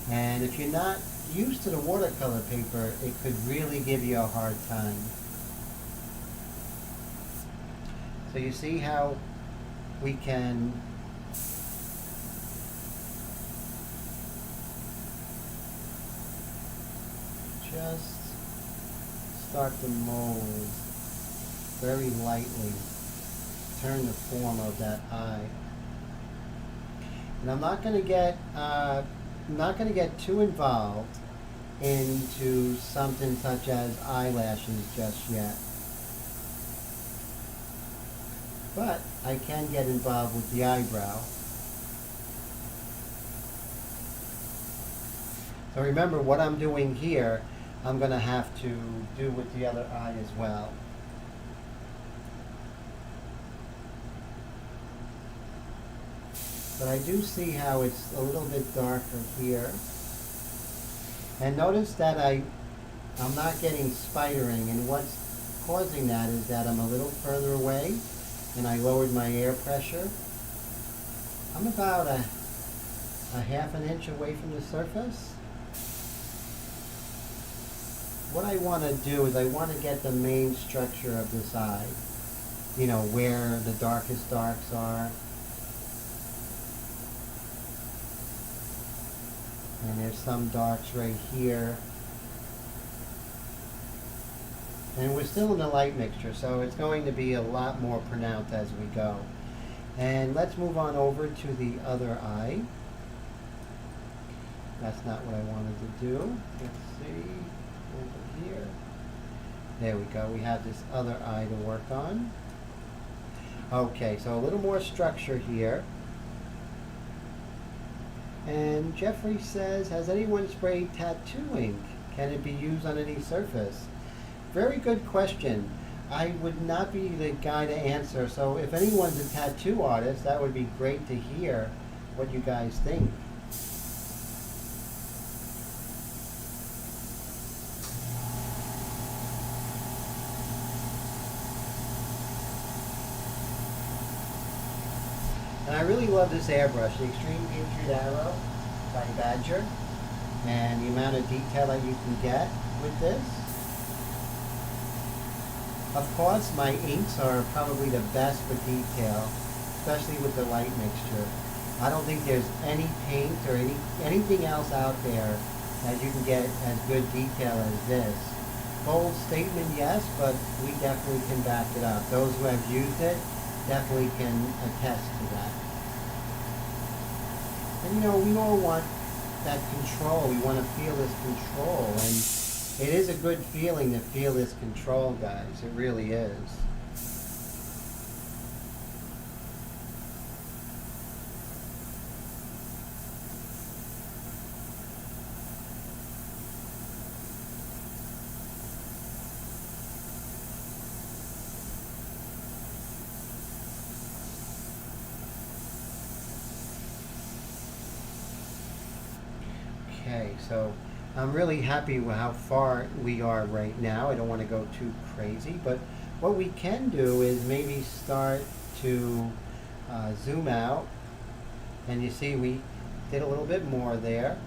And if you're not used to the watercolor paper, it could really give you a hard time. So you see how we can just start to mold very lightly, turn the form of that eye. And I'm not going to get too involved into something such as eyelashes just yet. But I can get involved with the eyebrow. So remember, what I'm doing here, I'm going to have to do with the other eye as well. But I do see how it's a little bit darker here. And notice that I'm not getting spidering, and what's causing that is that I'm a little further away and I lowered my air pressure. I'm about a half an inch away from the surface. What I want to do is I want to get the main structure of this eye, you know, where the darkest darks are. And there's some darks right here. And we're still in the light mixture, so it's going to be a lot more pronounced as we go. And let's move on over to the other eye. That's not what I wanted to do. Let's see, over here. There we go, we have this other eye to work on. Okay, so a little more structure here. And Jeffrey says, has anyone sprayed tattoo ink? Can it be used on any surface? Very good question. I would not be the guy to answer, so if anyone's a tattoo artist, that would be great to hear what you guys think. And I really love this airbrush, the Extreme Patriot Arrow by Badger, and the amount of detail that you can get with this. Of course, my inks are probably the best for detail, especially with the light mixture. I don't think there's any paint or anything else out there that you can get as good detail as this. Bold statement, yes, but we definitely can back it up. Those who have used it definitely can attest to that. And you know, we all want that control. We want to feel this control, and it is a good feeling to feel this control, guys. It really is. Okay, so I'm really happy with how far we are right now. I don't want to go too crazy, but what we can do is maybe start to zoom out. And you see we did a little bit more there.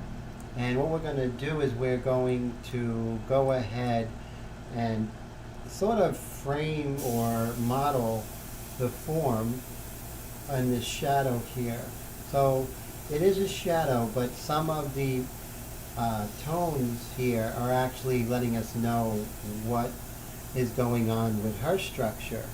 And what we're going to do is we're going to go ahead and sort of frame or model the form on this shadow here. So it is a shadow, but some of the tones here are actually letting us know what is going on with her structure.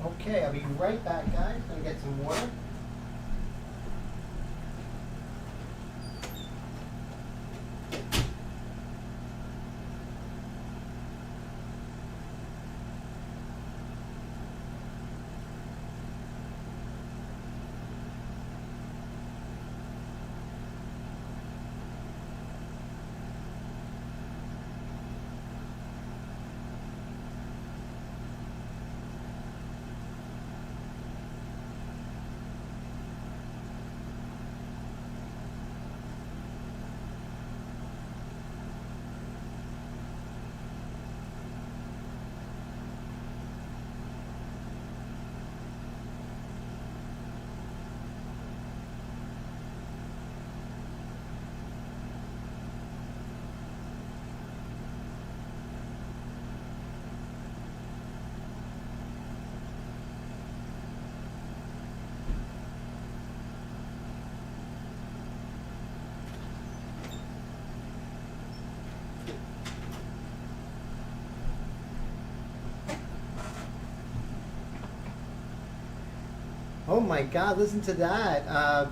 Okay, I'll be right back, guys. Gonna get some water. my God, listen to that.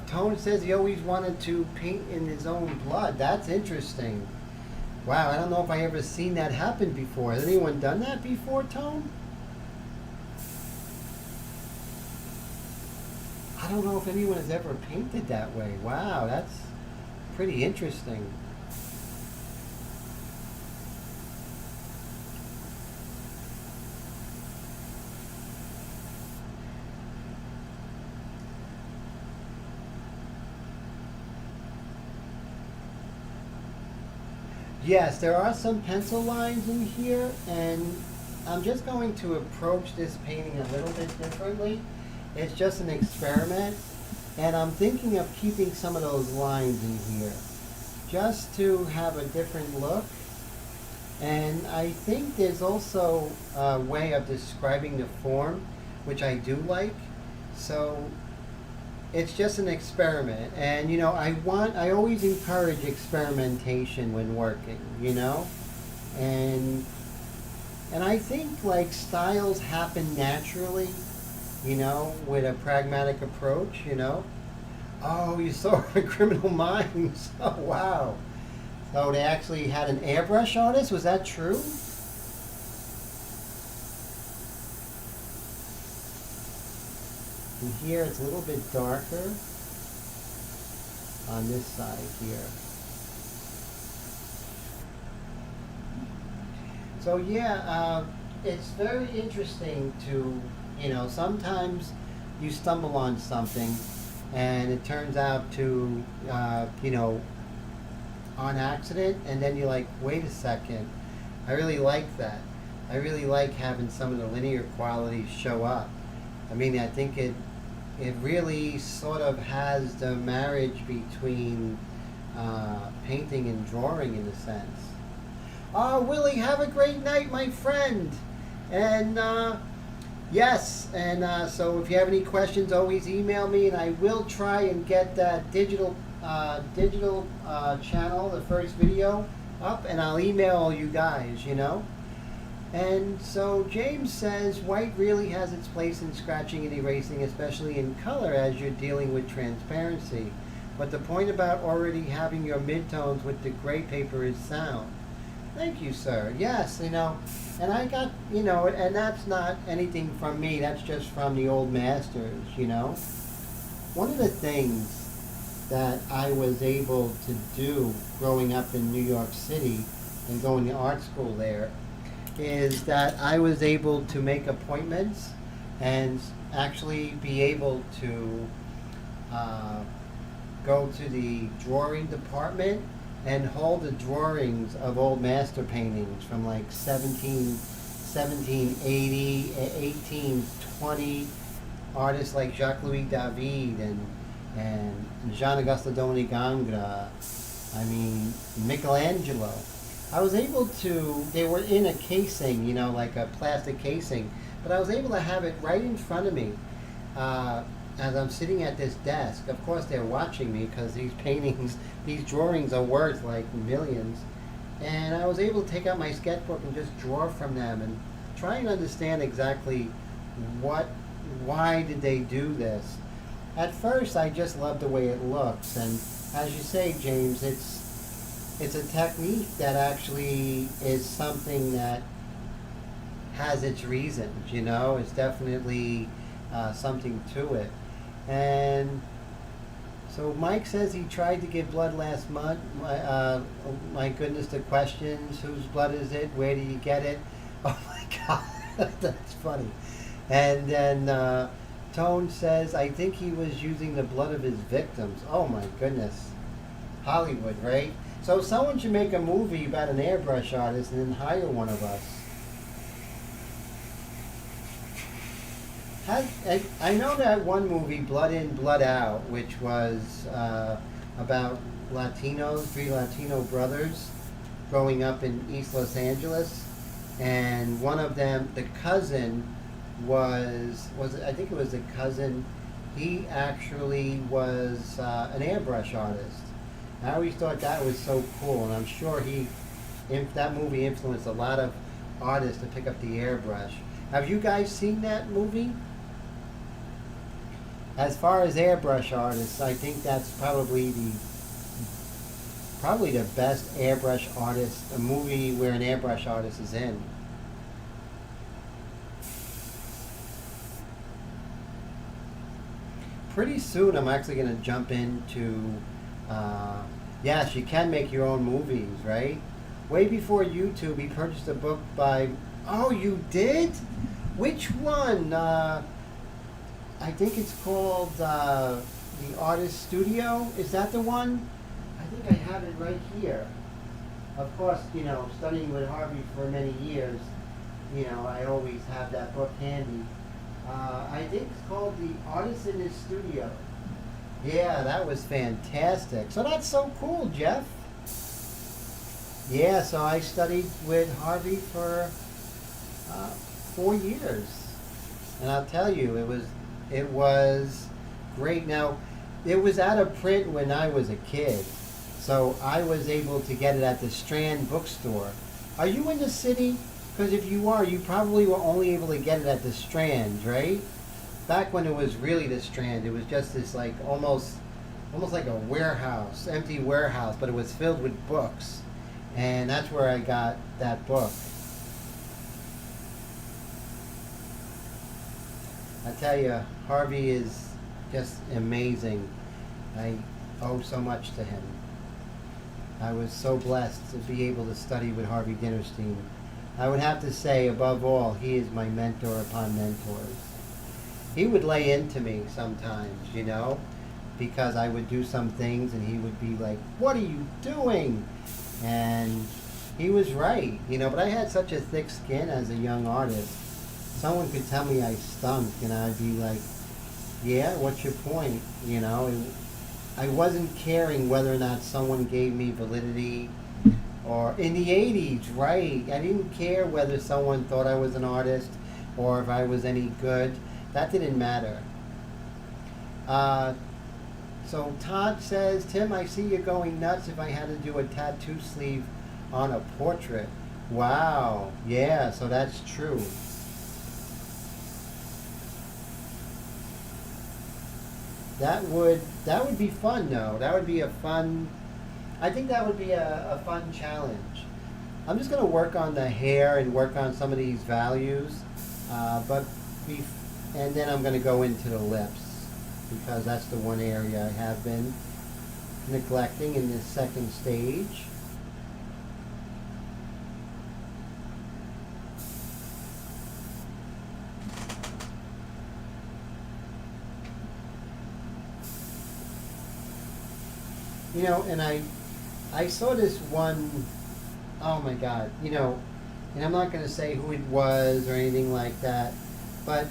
Tone says he always wanted to paint in his own blood. That's interesting. Wow, I don't know if I ever seen that happen before. Has anyone done that before, Tone? I don't know if anyone has ever painted that way. Wow, that's pretty interesting. Yes, there are some pencil lines in here, and I'm just going to approach this painting a little bit differently. It's just an experiment, and I'm thinking of keeping some of those lines in here, just to have a different look. And I think there's also a way of describing the form, which I do like. So it's just an experiment, and I always encourage experimentation when working, and I think like styles happen naturally, with a pragmatic approach. Oh, you saw Criminal Minds. Oh, wow. So they actually had an airbrush artist. Was that true? And here it's a little bit darker on this side here. So yeah, it's very interesting to, sometimes you stumble on something and it turns out to, on accident, and then you're like, wait a second, I really like that. I really like having some of the linear qualities show up. I mean, I think it really sort of has the marriage between painting and drawing in a sense. Oh, Willie, have a great night, my friend. And yes, and so if you have any questions, always email me, and I will try and get that digital channel, the first video, up, and I'll email you guys, And so James says, white really has its place in scratching and erasing, especially in color as you're dealing with transparency. But the point about already having your midtones with the gray paper is sound. Thank you, sir. Yes, and I got, and that's not anything from me, that's just from the old masters, One of the things that I was able to do growing up in New York City and going to art school there is that I was able to make appointments and actually be able to go to the drawing department and hold the drawings of old master paintings from like 1780, 1820, artists like Jacques-Louis David and Jean-Auguste Donegangre, I mean, Michelangelo. I was able to, they were in a casing, like a plastic casing, but I was able to have it right in front of me as I'm sitting at this desk. Of course, they're watching me because these paintings, these drawings are worth like millions. And I was able to take out my sketchbook and just draw from them and try and understand exactly why did they do this. At first, I just loved the way it looks, and as you say, James, it's a technique that actually is something that has its reasons, It's definitely something to it. And so Mike says he tried to give blood last month. My goodness, the questions, whose blood is it? Where do you get it? Oh my God, that's funny. And then Tone says, I think he was using the blood of his victims. Oh my goodness. Hollywood, right? So someone should make a movie about an airbrush artist and then hire one of us. I know that one movie, Blood In, Blood Out, which was about Latinos, 3 Latino brothers growing up in East Los Angeles. And one of them, the cousin, was I think it was the cousin, he actually was an airbrush artist. I always thought that was so cool, and I'm sure that movie influenced a lot of artists to pick up the airbrush. Have you guys seen that movie? As far as airbrush artists, I think that's probably the best airbrush artist, a movie where an airbrush artist is in. Pretty soon I'm actually going to jump into, yes, you can make your own movies, right? Way before YouTube, he purchased a book by, oh, you did? Which one? I think it's called The Artist Studio. Is that the one? I think I have it right here. Of course, studying with Harvey for many years, I always have that book handy. I think it's called The Artist in His Studio. Yeah, that was fantastic. So that's so cool, Jeff. Yeah, so I studied with Harvey for 4 years. And I'll tell you, it was great. Now, it was out of print when I was a kid. So I was able to get it at the Strand bookstore. Are you in the city? Because if you are, you probably were only able to get it at the Strand, right? Back when it was really the Strand, it was just this like almost like a warehouse, empty warehouse, but it was filled with books. And that's where I got that book. I tell you, Harvey is just amazing. I owe so much to him. I was so blessed to be able to study with Harvey Dinnerstein. I would have to say, above all, he is my mentor upon mentors. He would lay into me sometimes, because I would do some things and he would be like, "What are you doing?" And he was right, but I had such a thick skin as a young artist. Someone could tell me I stunk and I'd be like, "Yeah, what's your point?" I wasn't caring whether or not someone gave me validity. Or in the 80s, right? I didn't care whether someone thought I was an artist or if I was any good. That didn't matter. So Todd says, "Tim, I see you going nuts if I had to do a tattoo sleeve on a portrait." Wow. Yeah, so that's true. That would be fun, though. That would be a fun... I think that would be a fun challenge. I'm just going to work on the hair and work on some of these values, and then I'm going to go into the lips, because that's the one area I have been neglecting in this second stage. And I saw this one, oh my God, and I'm not going to say who it was or anything like that, but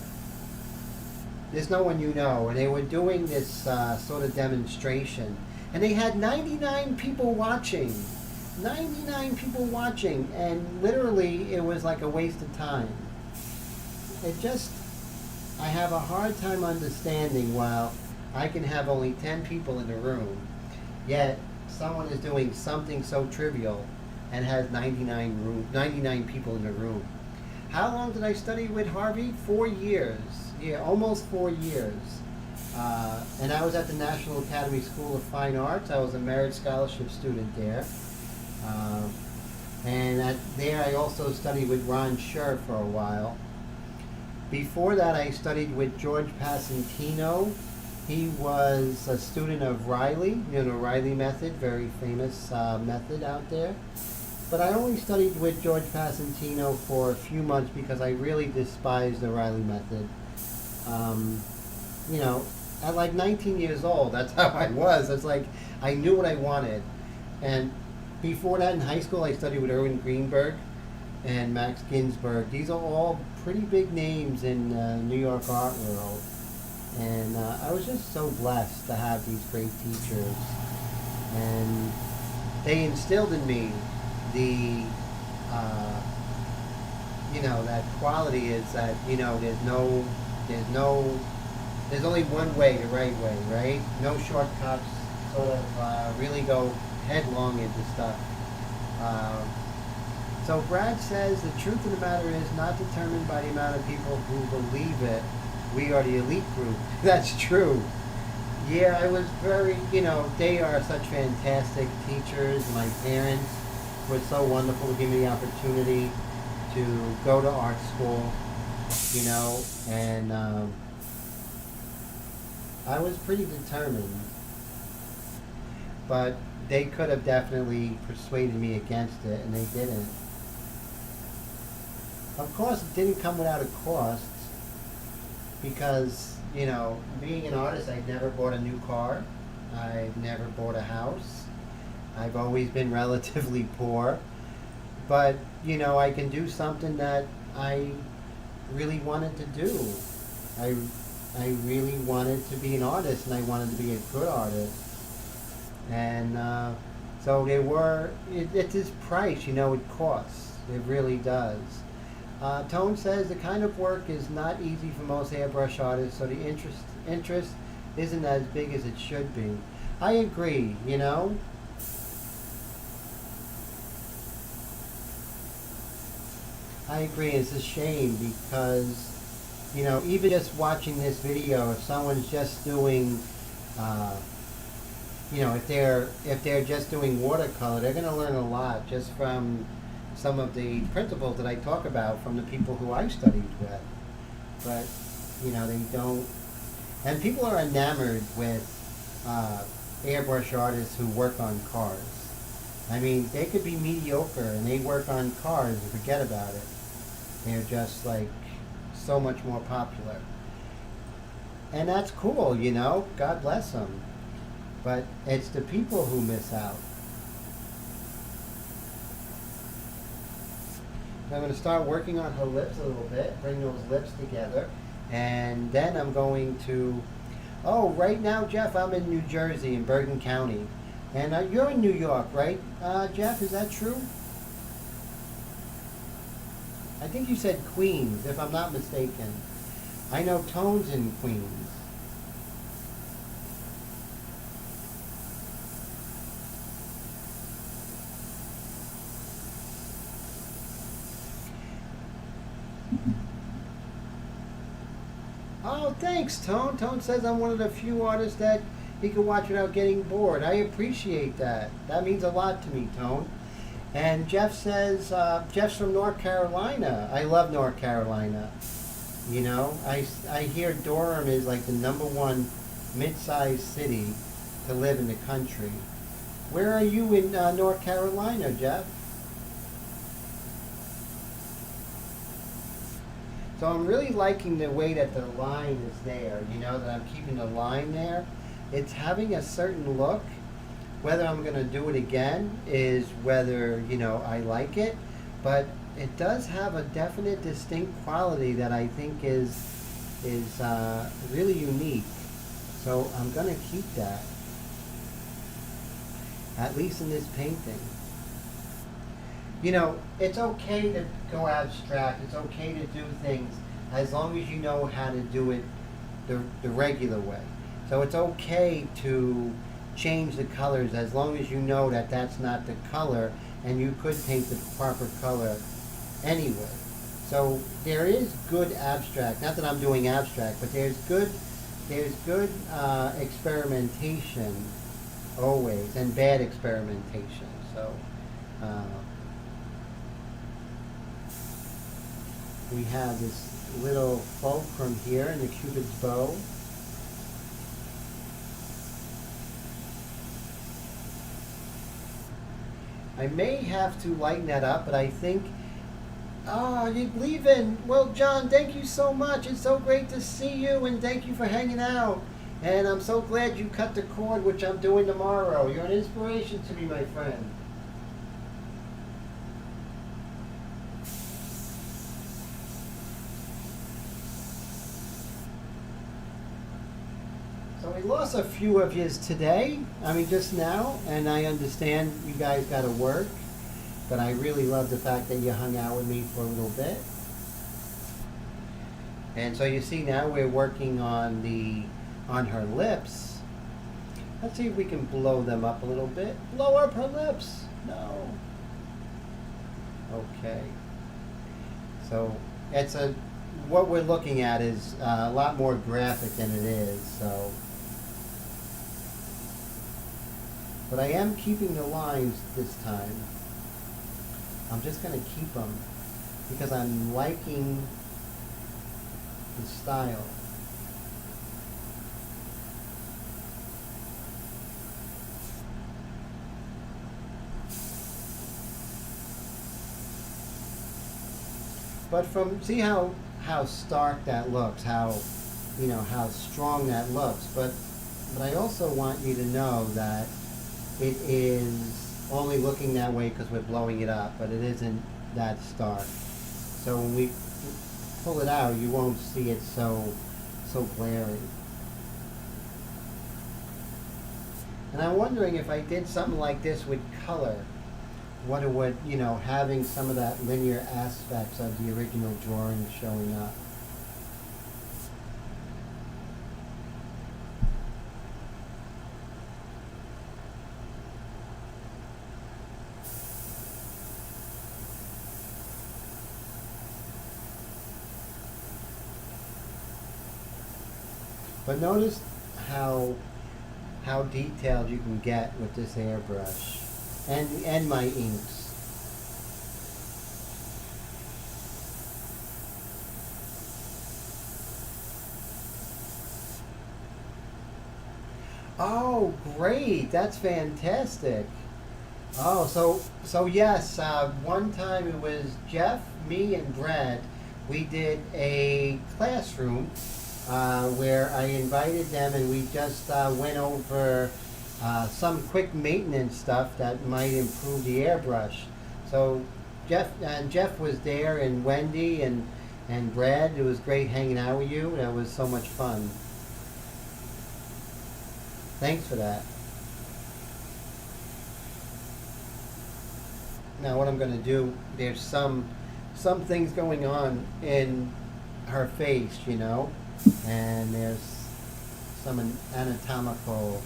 there's no one and they were doing this sort of demonstration, and they had 99 people watching, and literally it was like a waste of time. I have a hard time understanding why I can have only 10 people in the room, yet someone is doing something so trivial and has 99 people in the room. How long did I study with Harvey? 4 years. Yeah, almost 4 years. And I was at the National Academy School of Fine Arts. I was a merit scholarship student there. And there I also studied with Ron Scher for a while. Before that, I studied with George Passantino. He was a student of Riley, Riley method, very famous method out there. But I only studied with George Passantino for a few months because I really despised the Riley method. At like 19 years old, that's how I was. It's like I knew what I wanted. And before that, in high school, I studied with Erwin Greenberg and Max Ginsberg. These are all pretty big names in New York art world. And I was just so blessed to have these great teachers. And they instilled in me that quality is that, there's only one way, the right way, right? No shortcuts, sort of really go headlong into stuff. So Brad says the truth of the matter is not determined by the amount of people who believe it, We are the elite group. That's true. Yeah, I was very, they are such fantastic teachers. My parents were so wonderful to give me the opportunity to go to art school, and I was pretty determined. But they could have definitely persuaded me against it, and they didn't. Of course, it didn't come without a cost, because, being an artist, I've never bought a new car. I've never bought a house. I've always been relatively poor. But, I can do something that I really wanted to do. I really wanted to be an artist, and I wanted to be a good artist. And so it's this price, it costs. It really does. Tone says the kind of work is not easy for most airbrush artists, so the interest isn't as big as it should be. I agree, I agree. It's a shame because, even just watching this video, if someone's just doing, if they're just doing watercolor, they're going to learn a lot just from some of the principles that I talk about from the people who I studied with. But, they don't. And people are enamored with airbrush artists who work on cars. I mean, they could be mediocre and they work on cars and forget about it. They're just like so much more popular. And that's cool, God bless them. But it's the people who miss out. So I'm going to start working on her lips a little bit, bring those lips together, and then I'm going to, right now, Jeff, I'm in New Jersey, in Bergen County. And you're in New York, right, Jeff? Is that true? I think you said Queens, if I'm not mistaken. I know Tone's in Queens. Oh, thanks, Tone. Tone says I'm one of the few artists that he can watch without getting bored. I appreciate that. That means a lot to me, Tone. And Jeff says, Jeff's from North Carolina. I love North Carolina. I hear Durham is like the #1 mid-sized city to live in the country. Where are you in North Carolina, Jeff? So I'm really liking the way that the line is there, that I'm keeping the line there. It's having a certain look. Whether I'm going to do it again is whether, I like it. But it does have a definite, distinct quality that I think is really unique. So I'm going to keep that, at least in this painting. It's okay to go abstract. It's okay to do things as long as you know how to do it the regular way. So it's okay to change the colors as long as you know that that's not the color, and you could paint the proper color anyway. So there is good abstract. Not that I'm doing abstract, but there's good experimentation always, and bad experimentation. So. We have this little fulcrum here in the Cupid's bow. I may have to lighten that up, but I think, you're leaving. Well, John, thank you so much. It's so great to see you, and thank you for hanging out. And I'm so glad you cut the cord, which I'm doing tomorrow. You're an inspiration to me, my friend. So we lost a few of yous today, just now, and I understand you guys got to work, but I really love the fact that you hung out with me for a little bit. And so you see now we're working on her lips. Let's see if we can blow them up a little bit. Blow up her lips. No. Okay. So it's a what we're looking at is a lot more graphic than it is. So, but I am keeping the lines this time. I'm just going to keep them because I'm liking the style. But see how stark that looks, how how strong that looks. But I also want you to know that it is only looking that way because we're blowing it up, but it isn't that stark. So when we pull it out, you won't see it so glaring. And I'm wondering if I did something like this with color, what it would, having some of that linear aspects of the original drawing showing up. But notice how detailed you can get with this airbrush and my inks. Oh, great! That's fantastic. Oh, so yes. One time it was Jeff, me, and Brad. We did a classroom where I invited them, and we just went over some quick maintenance stuff that might improve the airbrush. So Jeff was there, and Wendy and Brad. It was great hanging out with you. That was so much fun. Thanks for that. Now what I'm going to do, there's some things going on in her face, and there's some anatomical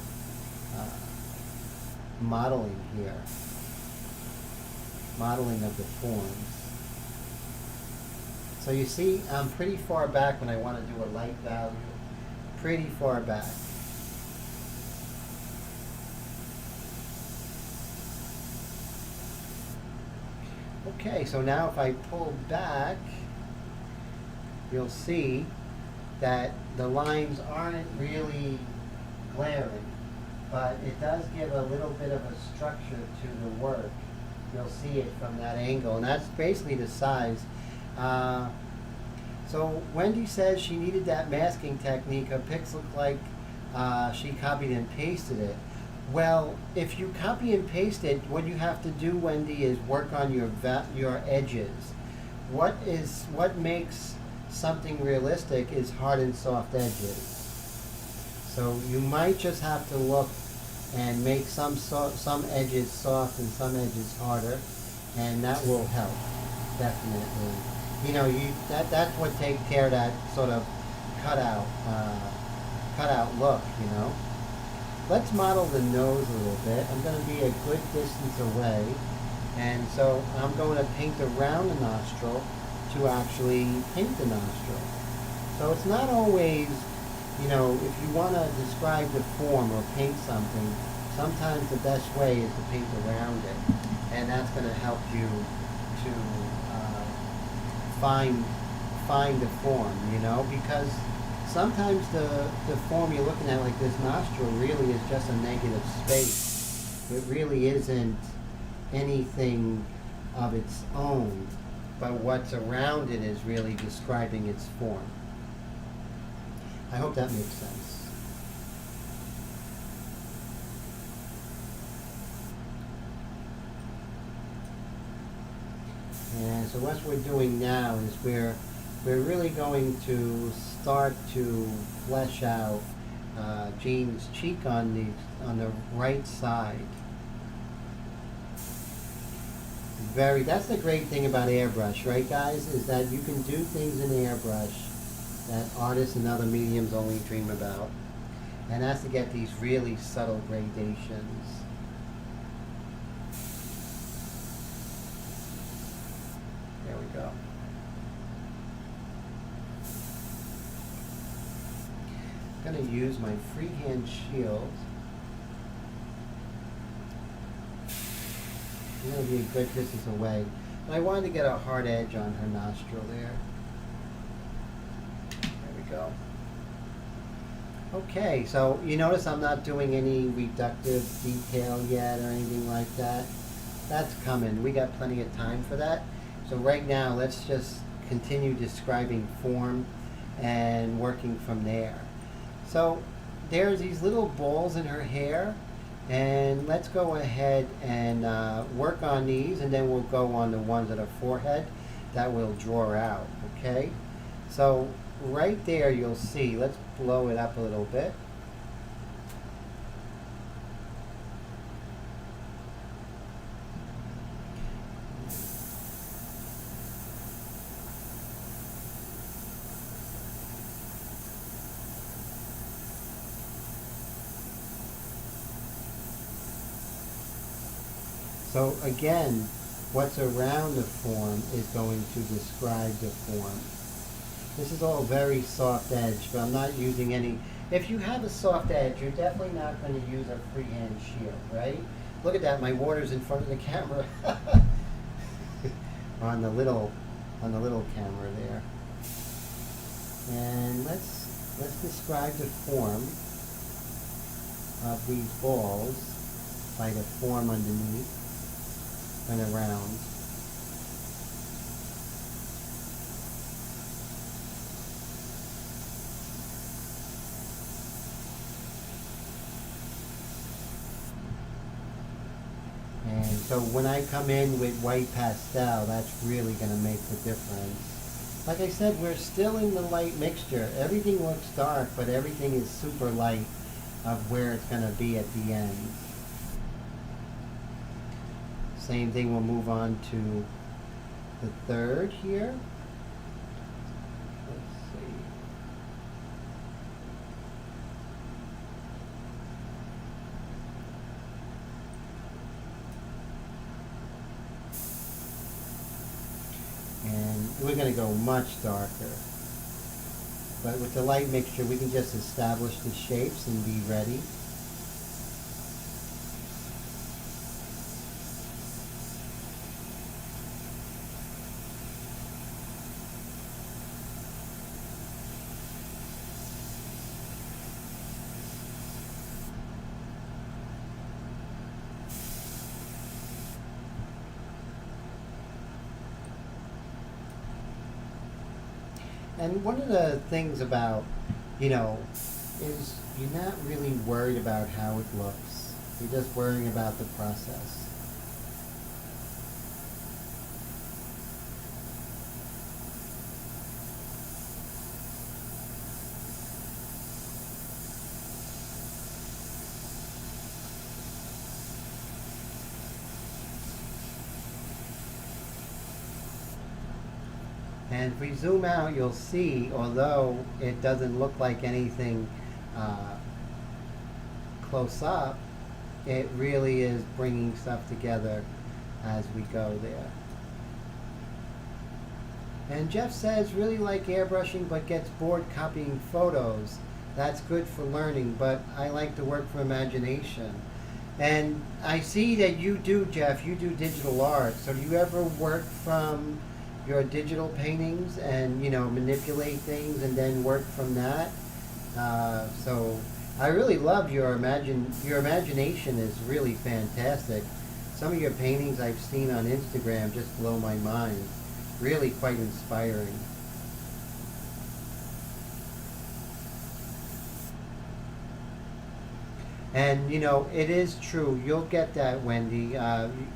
modeling here, modeling of the forms. So you see, I'm pretty far back when I want to do a light value, pretty far back. Okay, so now if I pull back, you'll see that the lines aren't really glaring, but it does give a little bit of a structure to the work. You'll see it from that angle, and that's basically the size. So Wendy says she needed that masking technique. Her pics look like she copied and pasted it. Well, if you copy and paste it, what you have to do, Wendy, is work on your edges. What makes something realistic is hard and soft edges. So you might just have to look and make some edges soft and some edges harder, and that will help, definitely. That's what takes care of that sort of cutout look. Let's model the nose a little bit. I'm going to be a good distance away, and so I'm going to paint around the nostril to actually paint the nostril. So it's not always, if you want to describe the form or paint something, sometimes the best way is to paint around it, and that's going to help you to find the form, because sometimes the form you're looking at, like this nostril, really is just a negative space. It really isn't anything of its own, but what's around it is really describing its form. I hope that makes sense. And so what we're doing now is we're really going to start to flesh out Jean's cheek on the right side. That's the great thing about airbrush, right, guys? Is that you can do things in airbrush that artists and other mediums only dream about, and that's to get these really subtle gradations. There we go. I'm going to use my freehand shield. I'm going to be a good distance away. And I wanted to get a hard edge on her nostril there. There we go. Okay, so you notice I'm not doing any reductive detail yet or anything like that. That's coming. We got plenty of time for that. So right now, let's just continue describing form and working from there. So there's these little balls in her hair, and let's go ahead and work on these, and then we'll go on the ones at her forehead that we'll draw out, okay? So right there you'll see, let's blow it up a little bit. So again, what's around the form is going to describe the form. This is all very soft edge, but I'm not using any. If you have a soft edge, you're definitely not going to use a freehand shield, right? Look at that, my water's in front of the camera. on the little camera there. And let's describe the form of these balls by the form underneath and around. And so when I come in with white pastel, that's really going to make the difference. Like I said, we're still in the light mixture. Everything looks dark, but everything is super light of where it's going to be at the end. Same thing, we'll move on to the third here. Let's see. And we're going to go much darker. But with the light mixture, we can just establish the shapes and be ready. And one of the things about, is you're not really worried about how it looks. You're just worrying about the process. And if we zoom out, you'll see, although it doesn't look like anything close up, it really is bringing stuff together as we go there. And Jeff says, really like airbrushing but gets bored copying photos. That's good for learning, but I like to work from imagination. And I see that you do, Jeff, you do digital art. So do you ever work from your digital paintings and manipulate things and then work from that? So I really love your imagination is really fantastic. Some of your paintings I've seen on Instagram just blow my mind. Really quite inspiring. And it is true. You'll get that, Wendy.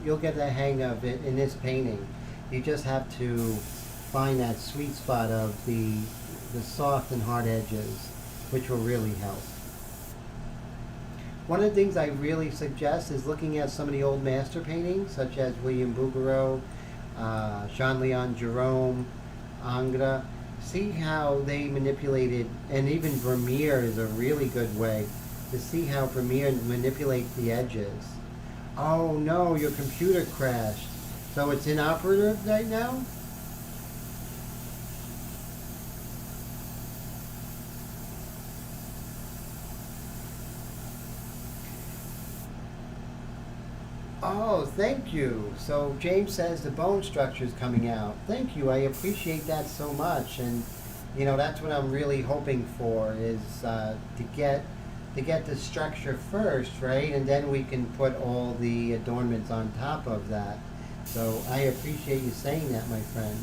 You'll get the hang of it in this painting. You just have to find that sweet spot of the soft and hard edges, which will really help. One of the things I really suggest is looking at some of the old master paintings, such as William Bouguereau, Jean-Léon Gérôme, Ingres. See how they manipulated, and even Vermeer is a really good way to see how Vermeer manipulates the edges. Oh no, your computer crashed. So it's inoperative right now? thank you. So James says the bone structure is coming out. Thank you. I appreciate that so much. And that's what I'm really hoping for is to get the structure first, right? And then we can put all the adornments on top of that. So I appreciate you saying that, my friend.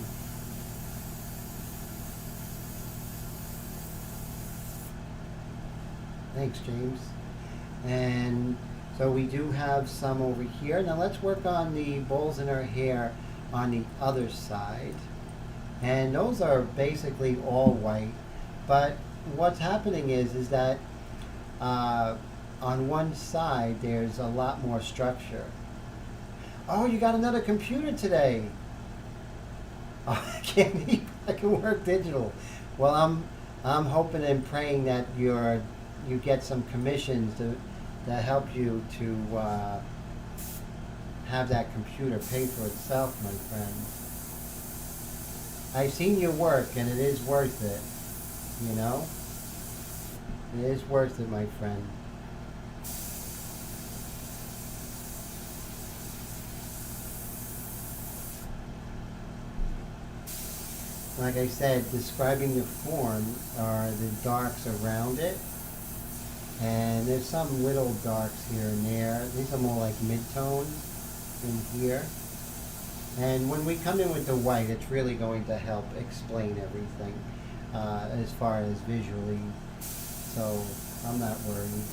Thanks, James. And so we do have some over here. Now let's work on the balls in our hair on the other side. And those are basically all white. But what's happening is that on one side there's a lot more structure. Oh, you got another computer today. Oh, I can work digital. Well, I'm hoping and praying that you get some commissions to help you to have that computer pay for itself, my friend. I've seen your work, and it is worth it. It is worth it, my friend. Like I said, describing the form are the darks around it. And there's some little darks here and there. These are more like mid-tones in here. And when we come in with the white, it's really going to help explain everything as far as visually. So I'm not worried.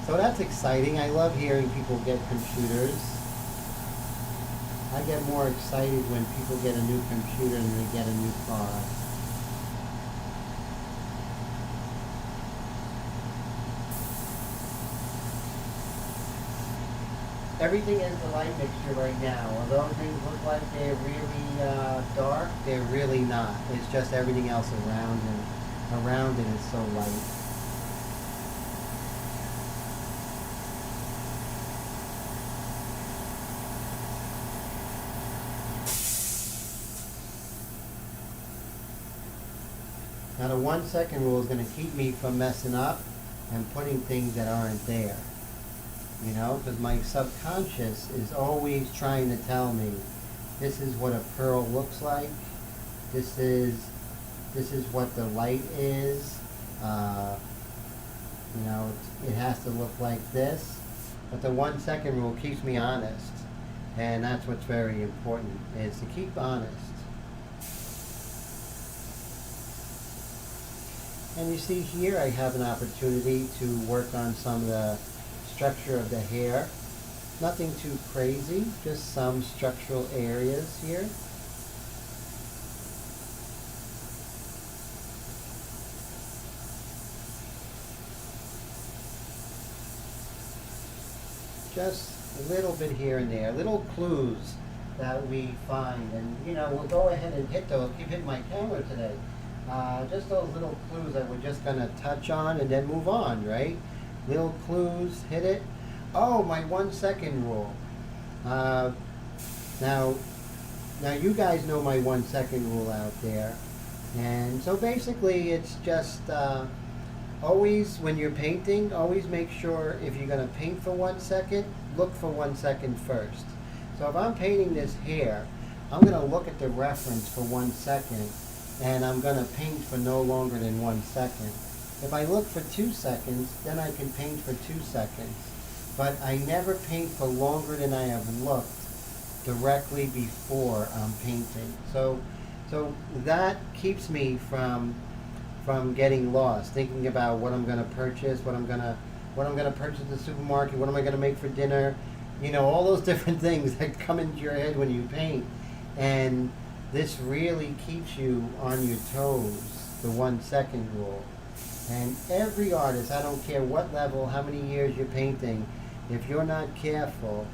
So that's exciting. I love hearing people get computers. I get more excited when people get a new computer than they get a new car. Everything is the light mixture right now. Although things look like they're really dark, they're really not. It's just everything else around it is so light. Now the 1 second rule is going to keep me from messing up and putting things that aren't there. Because my subconscious is always trying to tell me, this is what a pearl looks like. This is what the light is. It has to look like this. But the 1 second rule keeps me honest. And that's what's very important, is to keep honest. And you see here I have an opportunity to work on some of the structure of the hair. Nothing too crazy, just some structural areas here. Just a little bit here and there, little clues that we find. And we'll go ahead and hit those. Keep hitting my camera today. Just those little clues that we're just going to touch on and then move on, right? Little clues, hit it. Oh, my 1 second rule. Now you guys know my 1 second rule out there. And so basically it's just always, when you're painting, always make sure if you're going to paint for 1 second, look for 1 second first. So if I'm painting this hair, I'm going to look at the reference for 1 second. And I'm going to paint for no longer than 1 second. If I look for 2 seconds, then I can paint for 2 seconds. But I never paint for longer than I have looked directly before I'm painting. So that keeps me from getting lost, thinking about what I'm going to purchase, what I'm going to purchase at the supermarket, what am I going to make for dinner, all those different things that come into your head when you paint. And this really keeps you on your toes, the 1 second rule. And every artist, I don't care what level, how many years you're painting, if you're not careful,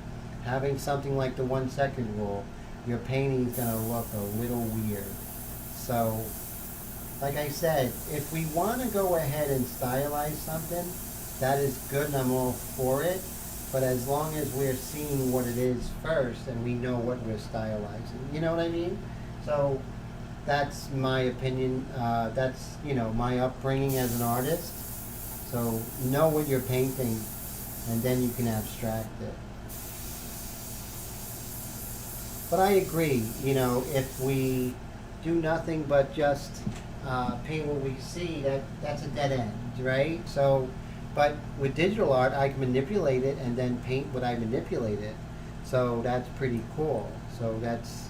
having something like the 1 second rule, your painting is going to look a little weird. So, like I said, if we want to go ahead and stylize something, that is good and I'm all for it. but as long as we're seeing what it is first and we know what we're stylizing, you know what I mean? So that's my opinion. That's, you know, my upbringing as an artist. So know what you're painting, and then you can abstract it. But I agree, you know, if we do nothing but just paint what we see, that's a dead end, right? So, but with digital art, I can manipulate it and then paint what I manipulated. So that's pretty cool. So it's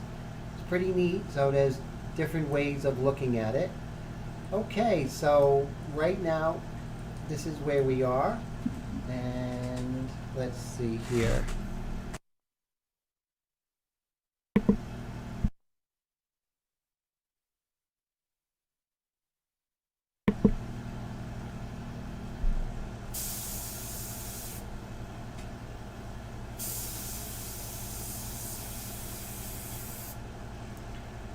pretty neat. So there's different ways of looking at it. Okay, so right now, this is where we are. And let's see here.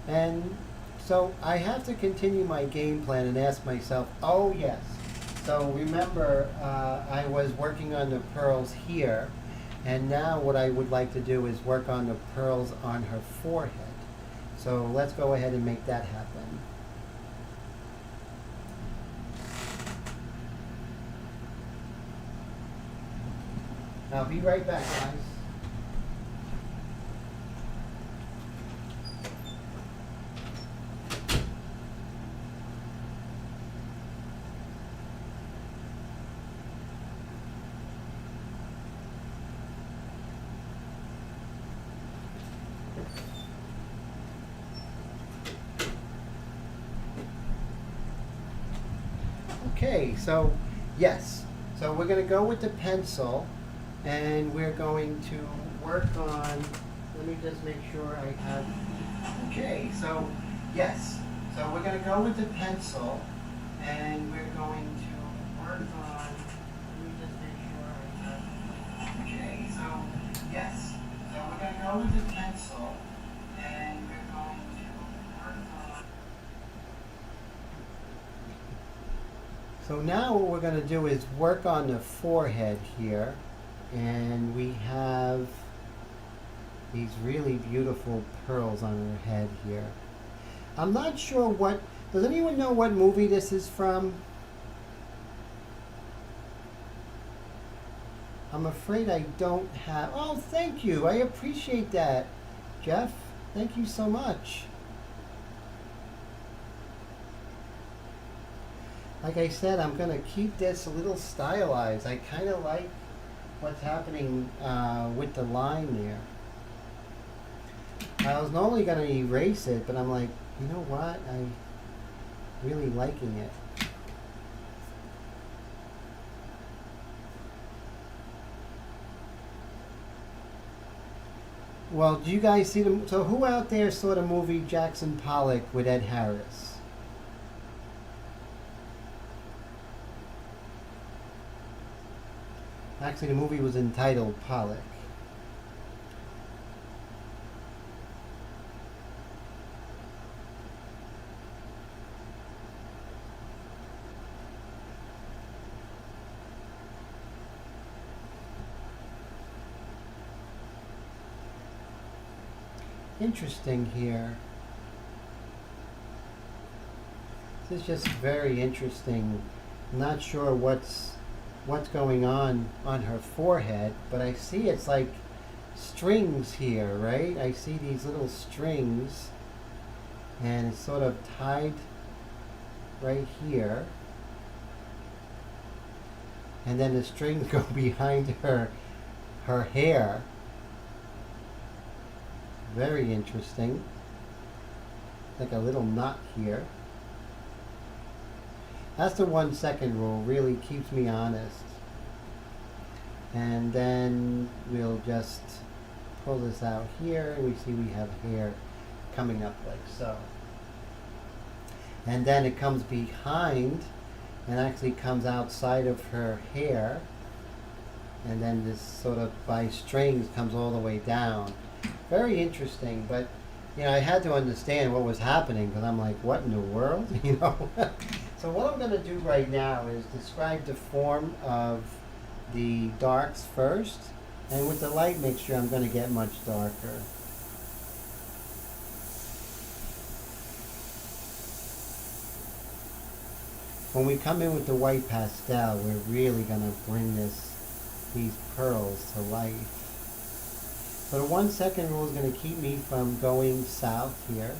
And so I have to continue my game plan and ask myself, oh yes. So remember, I was working on the pearls here, and now what I would like to do is work on the pearls on her forehead. So let's go ahead and make that happen. I'll be right back, guys. Okay, so yes. So we're going to go with the pencil, and we're going to work on, let me just make sure I have, okay, so yes. So we're going to go with the pencil, and we're going to work on, let me just make sure I have, okay, so yes. So we're going to go with the pencil, and we're going to work on. So now what we're going to do is work on the forehead here, and we have these really beautiful pearls on her head here. I'm not sure what, does anyone know what movie this is from? I'm afraid I don't have, oh thank you, I appreciate that, Jeff, thank you so much. Like I said, I'm going to keep this a little stylized. I kind of like what's happening with the line there. I was normally going to erase it, but I'm like, you know what? I'm really liking it. Well, do you guys see the, so who out there saw the movie Jackson Pollock with Ed Harris? Actually, the movie was entitled Pollock. Interesting here. This is just very interesting. I'm not sure what's going on her forehead, but I see it's like strings here, right? I see these little strings, and it's sort of tied right here, and then the strings go behind her hair. Very interesting. Like a little knot here. That's the 1 second rule, really keeps me honest. And then we'll just pull this out here, and we see we have hair coming up like so. And then it comes behind and actually comes outside of her hair, and then this sort of by strings comes all the way down. Very interesting, but you know, I had to understand what was happening, because I'm like, what in the world? You know? So what I'm going to do right now is describe the form of the darks first, And with the light mixture, I'm going to get much darker. When we come in with the white pastel, we're really going to bring these pearls to life. So the 1 second rule is going to keep me from going south here.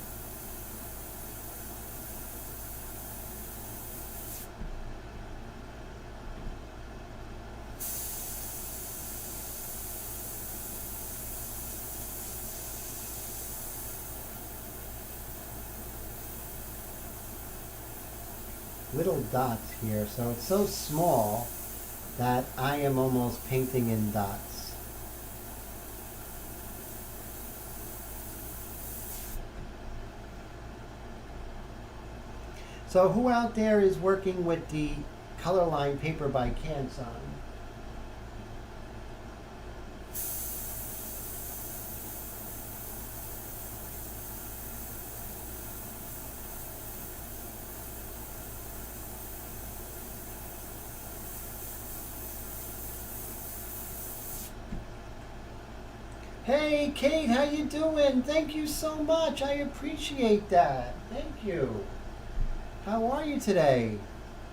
Little dots here, so it's so small that I am almost painting in dots. So who out there is working with the color line paper by Canson? Hey Kate, how you doing? Thank you so much. I appreciate that. Thank you. How are you today?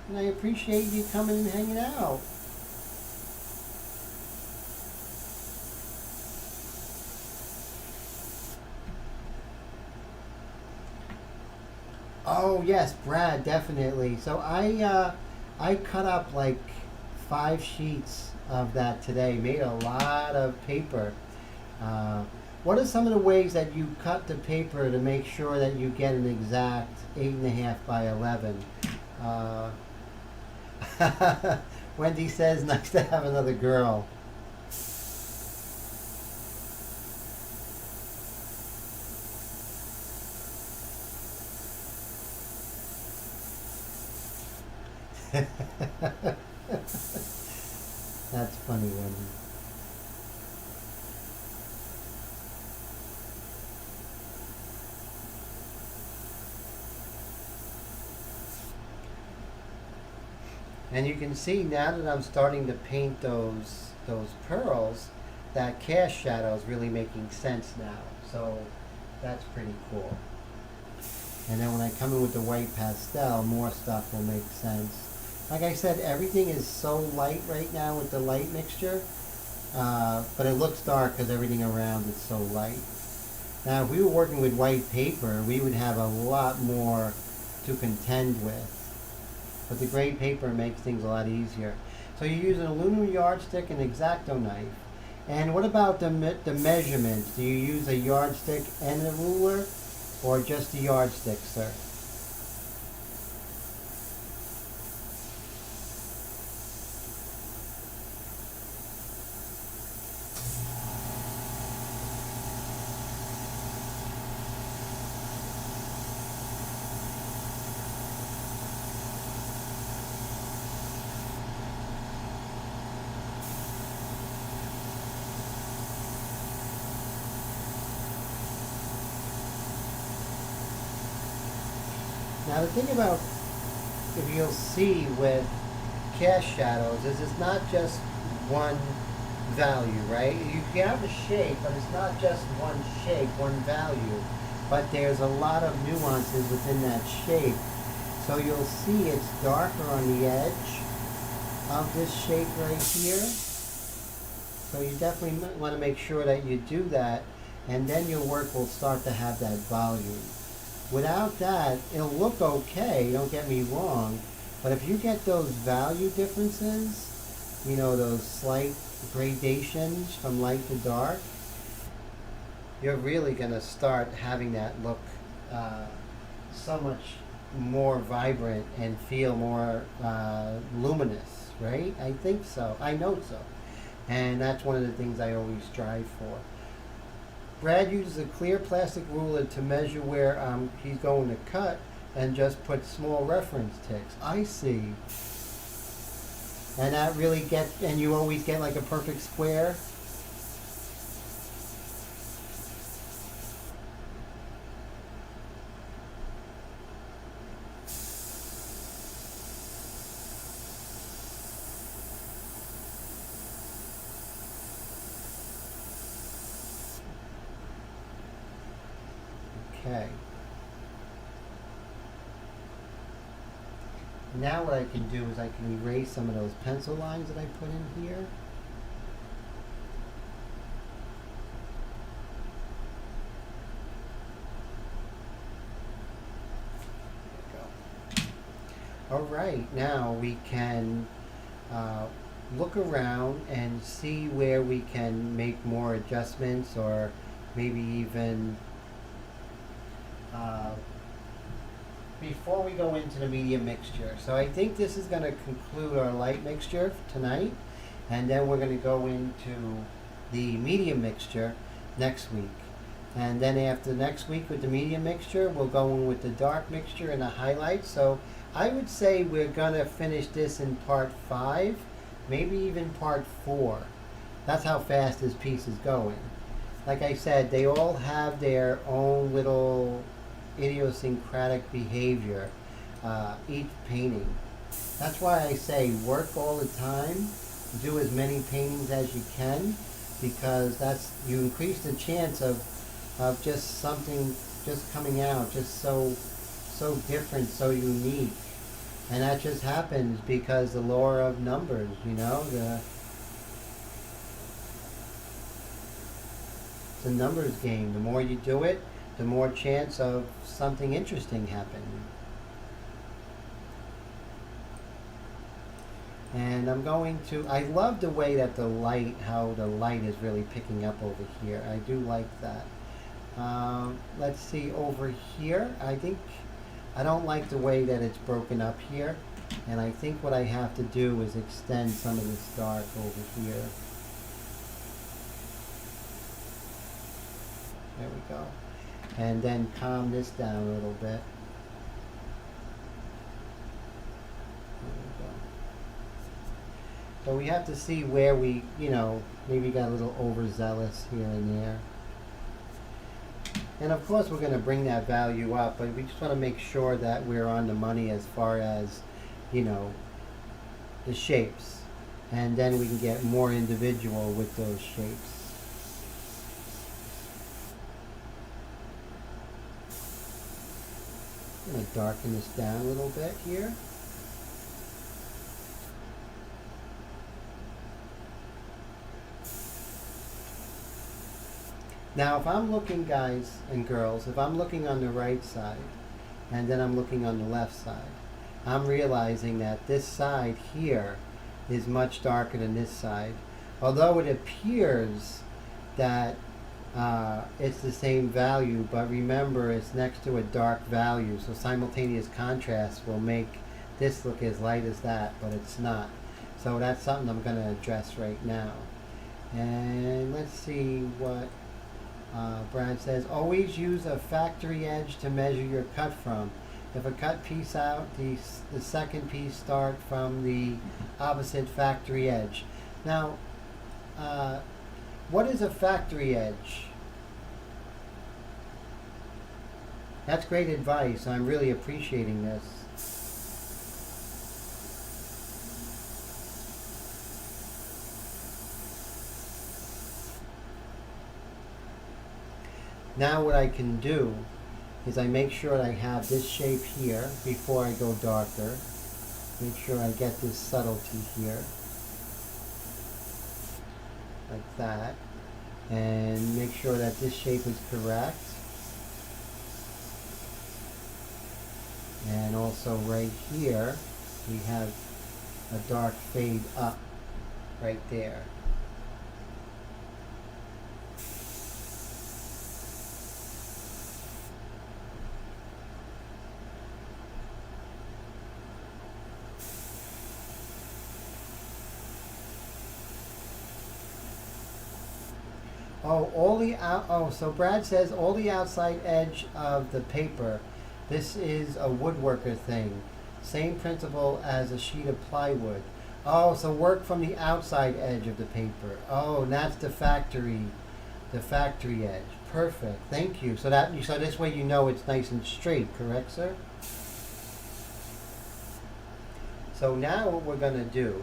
And I appreciate you coming and hanging out. Oh yes, Brad, definitely. So I cut up like 5 sheets of that today. Made a lot of paper. What are some of the ways that you cut the paper to make sure that you get an exact 8.5 by 11? Wendy says, nice to have another girl. That's funny, Wendy. And you can see now that I'm starting to paint those pearls, that cast shadow is really making sense now. So that's pretty cool. And then when I come in with the white pastel, more stuff will make sense. Like I said, everything is so light right now with the light mixture, but it looks dark because everything around is so light. Now if we were working with white paper, we would have a lot more to contend with. But the gray paper makes things a lot easier. So you use an aluminum yardstick and X-Acto knife. And what about the measurements? Do you use a yardstick and a ruler, or just a yardstick, sir? Now the thing about, if you'll see with cast shadows, is it's not just one value, right? You can have a shape, but it's not just one shape, one value, but there's a lot of nuances within that shape. So you'll see it's darker on the edge of this shape right here. So you definitely want to make sure that you do that, and then your work will start to have that volume. Without that, it'll look okay, don't get me wrong, but if you get those value differences, you know, those slight gradations from light to dark, you're really going to start having that look so much more vibrant and feel more luminous, right? I think so. I know so. And that's one of the things I always strive for. Brad uses a clear plastic ruler to measure where he's going to cut and just put small reference ticks. I see. And that really gets, and you always get like a perfect square. Okay. Now what I can do is I can erase some of those pencil lines that I put in here. All right, now we can look around and see where we can make more adjustments, or maybe even before we go into the medium mixture. So I think this is going to conclude our light mixture tonight, and then we're going to go into the medium mixture next week. And then after next week with the medium mixture, we'll go in with the dark mixture and the highlights. So I would say we're going to finish this in part 5, maybe even part 4. That's how fast this piece is going. Like I said, they all have their own little idiosyncratic behavior, each painting. That's why I say work all the time, do as many paintings as you can, because you increase the chance of just something just coming out just so different, so unique. And that just happens because the law of numbers, it's a numbers game. The more you do it, the more chance of something interesting happening. And I love the way that how the light is really picking up over here. I do like that. Let's see over here. I don't like the way that it's broken up here. And I think what I have to do is extend some of this dark over here. There we go. And then calm this down a little bit. There we go. So we have to see where we, maybe got a little overzealous here and there. And of course we're going to bring that value up, but we just want to make sure that we're on the money as far as, the shapes. And then we can get more individual with those shapes. I'm going to darken this down a little bit here. Now if I'm looking, guys and girls, if I'm looking on the right side and then I'm looking on the left side, I'm realizing that this side here is much darker than this side. Although it appears that it's the same value, but remember it's next to a dark value, so simultaneous contrast will make this look as light as that, but it's not. So that's something I'm going to address right now. And let's see what Brad says. Always use a factory edge to measure your cut from. If a cut piece out, the second piece start from the opposite factory edge. Now, what is a factory edge? That's great advice. I'm really appreciating this. Now what I can do is I make sure I have this shape here before I go darker. Make sure I get this subtlety here. Like that. And make sure that this shape is correct. And also right here, we have a dark fade up right there. So Brad says all the outside edge of the paper. This is a woodworker thing. Same principle as a sheet of plywood. Oh, so work from the outside edge of the paper. Oh, and that's the factory edge. Perfect. Thank you. So this way it's nice and straight, correct, sir? So now what we're going to do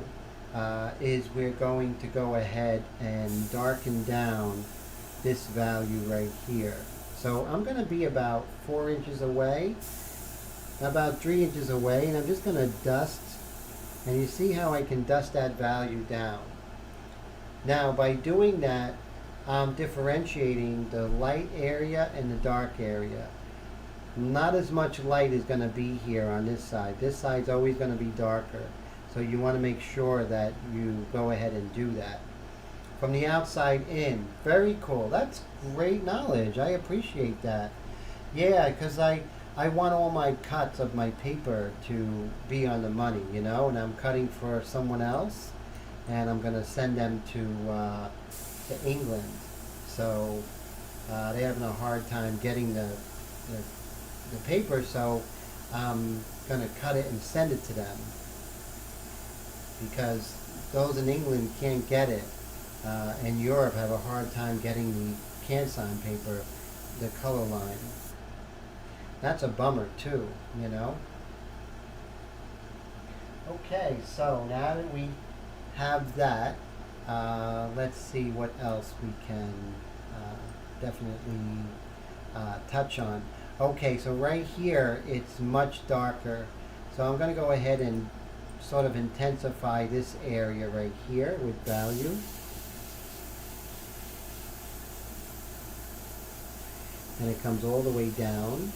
is we're going to go ahead and darken down this value right here. So I'm going to be about 4 inches away, about 3 inches away, and I'm just going to dust. And you see how I can dust that value down. Now by doing that, I'm differentiating the light area and the dark area. Not as much light is going to be here on this side. This side's always going to be darker. So you want to make sure that you go ahead and do that. From the outside in. Very cool. That's great knowledge. I appreciate that. Yeah, because I want all my cuts of my paper to be on the money, you know, and I'm cutting for someone else, and I'm going to send them to England. So they're having a hard time getting the paper, so I'm going to cut it and send it to them, because those in England can't get it. And Europe have a hard time getting the can-sign paper, the color line. That's a bummer too, you know. Okay, so now that we have that, let's see what else we can definitely touch on. Okay, so right here it's much darker. So I'm going to go ahead and sort of intensify this area right here with value. And it comes all the way down.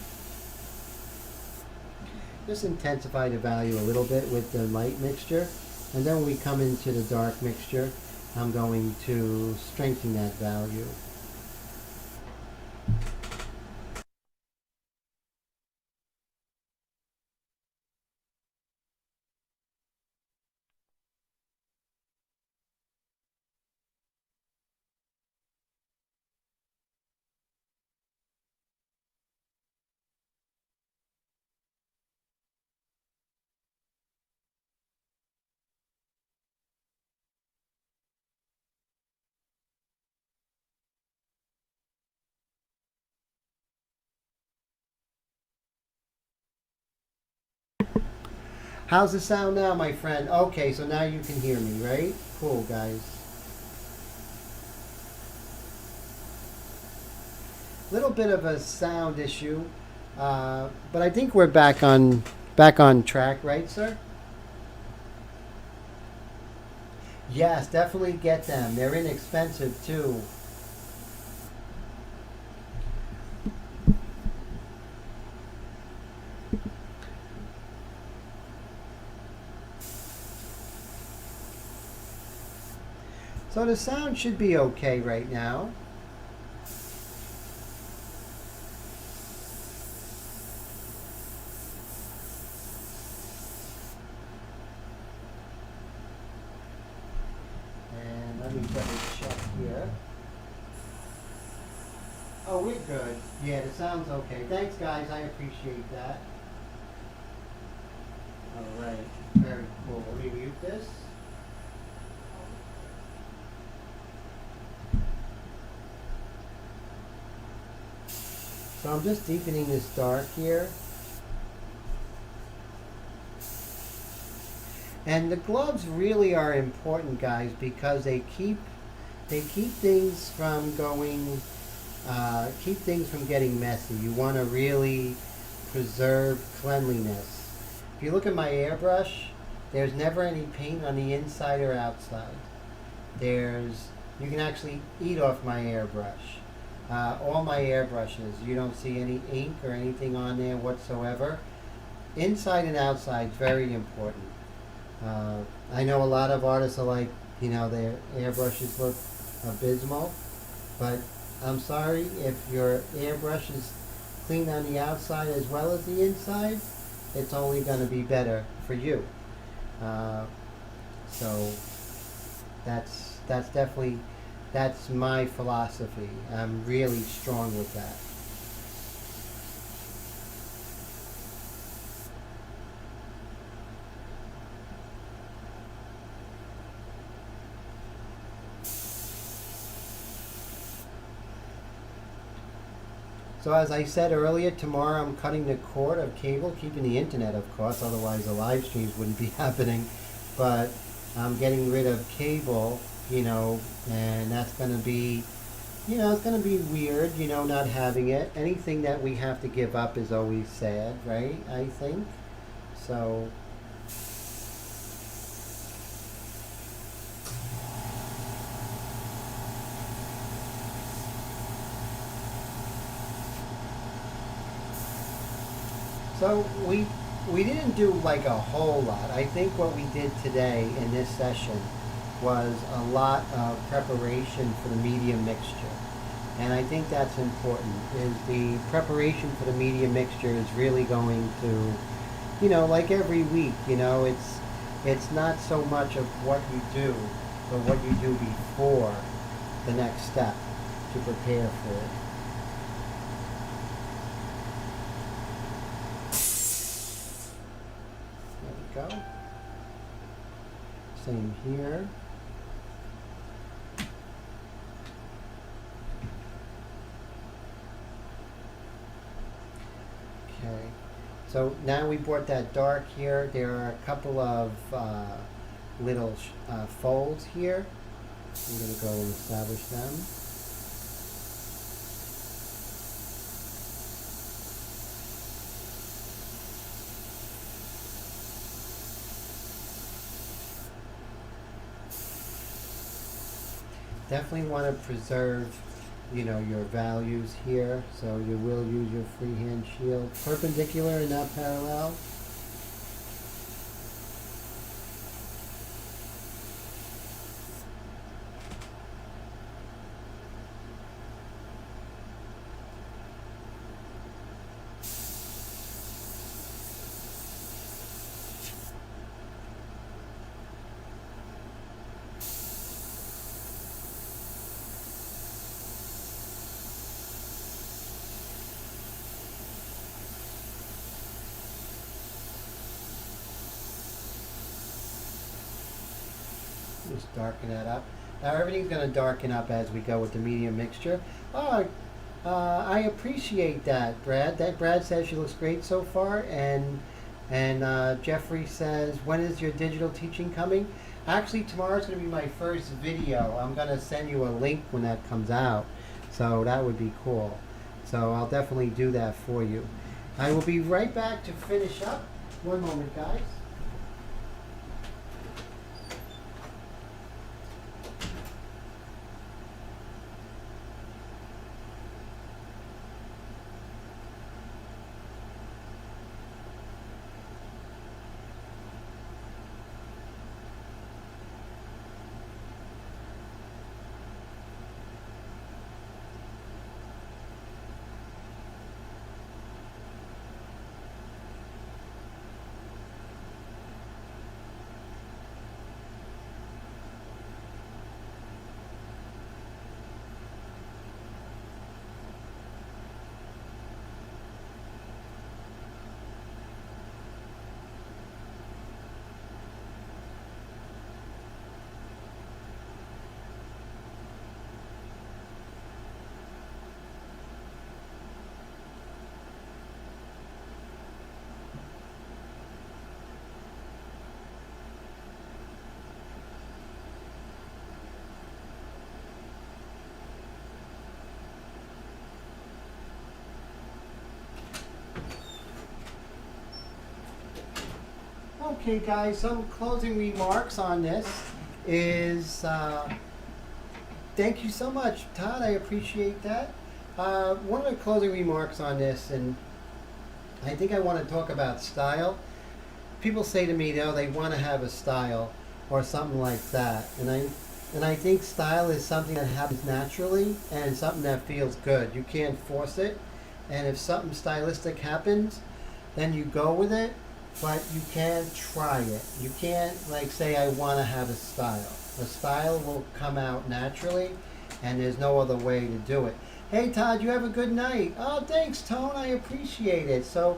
Just intensify the value a little bit with the light mixture. And then when we come into the dark mixture, I'm going to strengthen that value. How's the sound now, my friend? Okay, so now you can hear me, right? Cool, guys. Little bit of a sound issue, but I think we're back on track, right, sir? Yes, definitely get them. They're inexpensive too. So the sound should be okay right now. And let me double check here. Oh, we're good. Yeah, the sound's okay. Thanks, guys. I appreciate that. All right. Very cool. Let me mute this. So I'm just deepening this dark here. And the gloves really are important, guys, because they keep things from going, keep things from getting messy. You want to really preserve cleanliness. If you look at my airbrush, there's never any paint on the inside or outside. You can actually eat off my airbrush. All my airbrushes, you don't see any ink or anything on there whatsoever. Inside and outside, very important. I know a lot of artists are like, you know, their airbrushes look abysmal, but I'm sorry, if your airbrush is clean on the outside as well as the inside, it's only going to be better for you. So that's definitely, that's my philosophy. I'm really strong with that. So as I said earlier, tomorrow I'm cutting the cord of cable, keeping the internet, of course, otherwise the live streams wouldn't be happening. But I'm getting rid of cable, you know, and that's going to be, it's going to be weird, not having it. Anything that we have to give up is always sad, right? I think. So, so we didn't do like a whole lot. I think what we did today in this session was a lot of preparation for the medium mixture. And I think that's important, is the preparation for the medium mixture is really going to, like every week, it's not so much of what you do, but what you do before the next step to prepare for it. There we go. Same here. Okay, so now we brought that dark here. There are a couple of little folds here. I'm going to go and establish them. Definitely want to preserve your values here, so you will use your freehand shield perpendicular and not parallel. Just darken that up. Now everything's going to darken up as we go with the medium mixture. Oh, I appreciate that, Brad. That Brad says she looks great so far, and Jeffrey says, when is your digital teaching coming? Actually, tomorrow's going to be my first video. I'm going to send you a link when that comes out, so that would be cool. So I'll definitely do that for you. I will be right back to finish up. One moment, guys. Okay, guys, some closing remarks on this is thank you so much, Todd. I appreciate that. One of the closing remarks on this, and I think I want to talk about style. People say to me, they want to have a style or something like that, and I think style is something that happens naturally and something that feels good. You can't force it, and if something stylistic happens, then you go with it. But you can't try it. You can't say, I want to have a style. The style will come out naturally, and there's no other way to do it. Hey Todd, you have a good night. Oh, thanks Tone, I appreciate it. So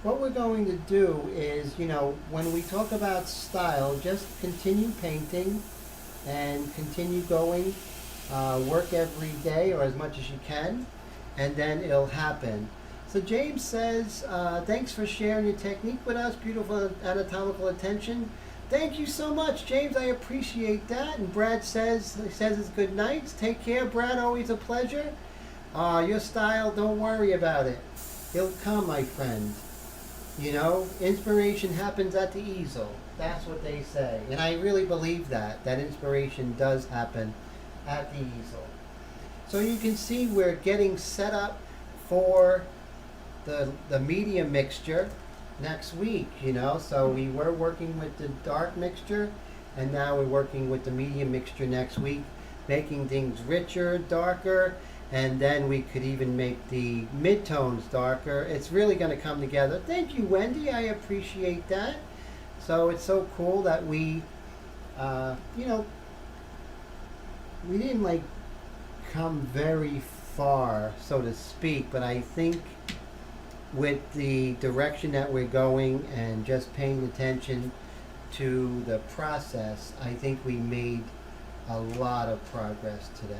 what we're going to do is, when we talk about style, just continue painting and continue going. Work every day or as much as you can, and then it'll happen. So James says, thanks for sharing your technique with us. Beautiful anatomical attention. Thank you so much, James. I appreciate that. And Brad says it's good nights. Take care, Brad. Always a pleasure. Your style, don't worry about it. It'll come, my friend. You know, inspiration happens at the easel. That's what they say. And I really believe that inspiration does happen at the easel. So you can see we're getting set up for the medium mixture next week, you know. So we were working with the dark mixture, and now we're working with the medium mixture next week, making things richer, darker, and then we could even make the midtones darker. It's really going to come together. Thank you, Wendy. I appreciate that. So it's so cool that we, you know, we didn't like come very far, so to speak, but I think with the direction that we're going and just paying attention to the process, I think we made a lot of progress today.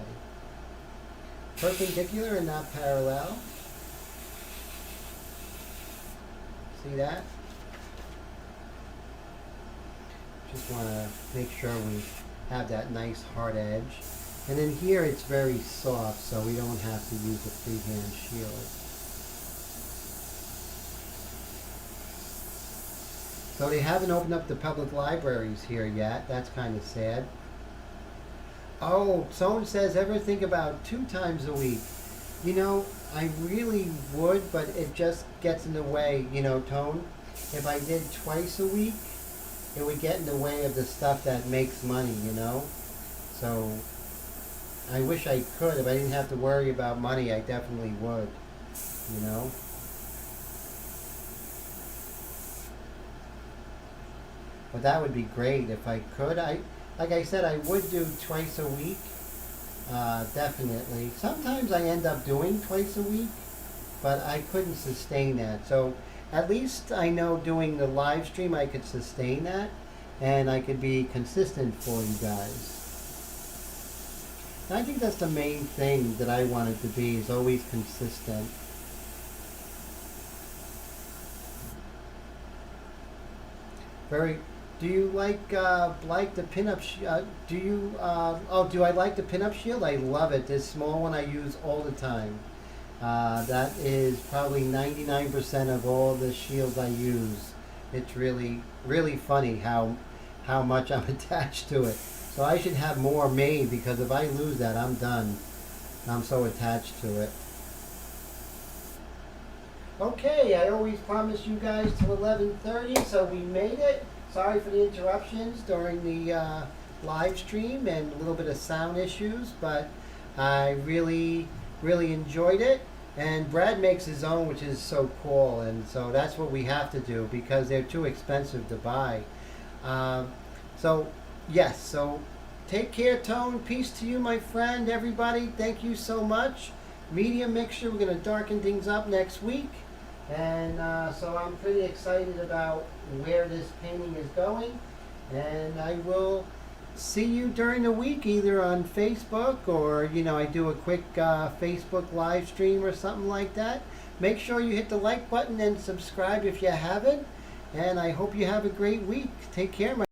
Perpendicular and not parallel. See that? Just want to make sure we have that nice hard edge. And then here it's very soft, so we don't have to use a freehand shield. So they haven't opened up the public libraries here yet. That's kind of sad. Oh, someone says, ever think about 2 times a week? You know, I really would, but it just gets in the way, you know, Tone. If I did twice a week, it would get in the way of the stuff that makes money, you know? So I wish I could. If I didn't have to worry about money, I definitely would, you know? But that would be great if I could. Like I said, I would do twice a week, definitely. Sometimes I end up doing twice a week, but I couldn't sustain that. So at least I know doing the live stream I could sustain that, and I could be consistent for you guys. And I think that's the main thing that I wanted to be, is always consistent. Do you like the pinup? Do I like the pinup shield? I love it. This small one I use all the time. That is probably 99% of all the shields I use. It's really, really funny how much I'm attached to it. So I should have more made, because if I lose that, I'm done. I'm so attached to it. Okay, I always promise you guys till 11:30, so we made it. Sorry for the interruptions during the live stream and a little bit of sound issues, but I really, really enjoyed it. And Brad makes his own, which is so cool, and so that's what we have to do, because they're too expensive to buy. So take care, Tone. Peace to you, my friend. Everybody, thank you so much. Medium mixture, we're going to darken things up next week. And so I'm pretty excited about where this painting is going. And I will see you during the week, either on Facebook or, you know, I do a quick Facebook live stream or something like that. Make sure you hit the like button and subscribe if you haven't. And I hope you have a great week. Take care, my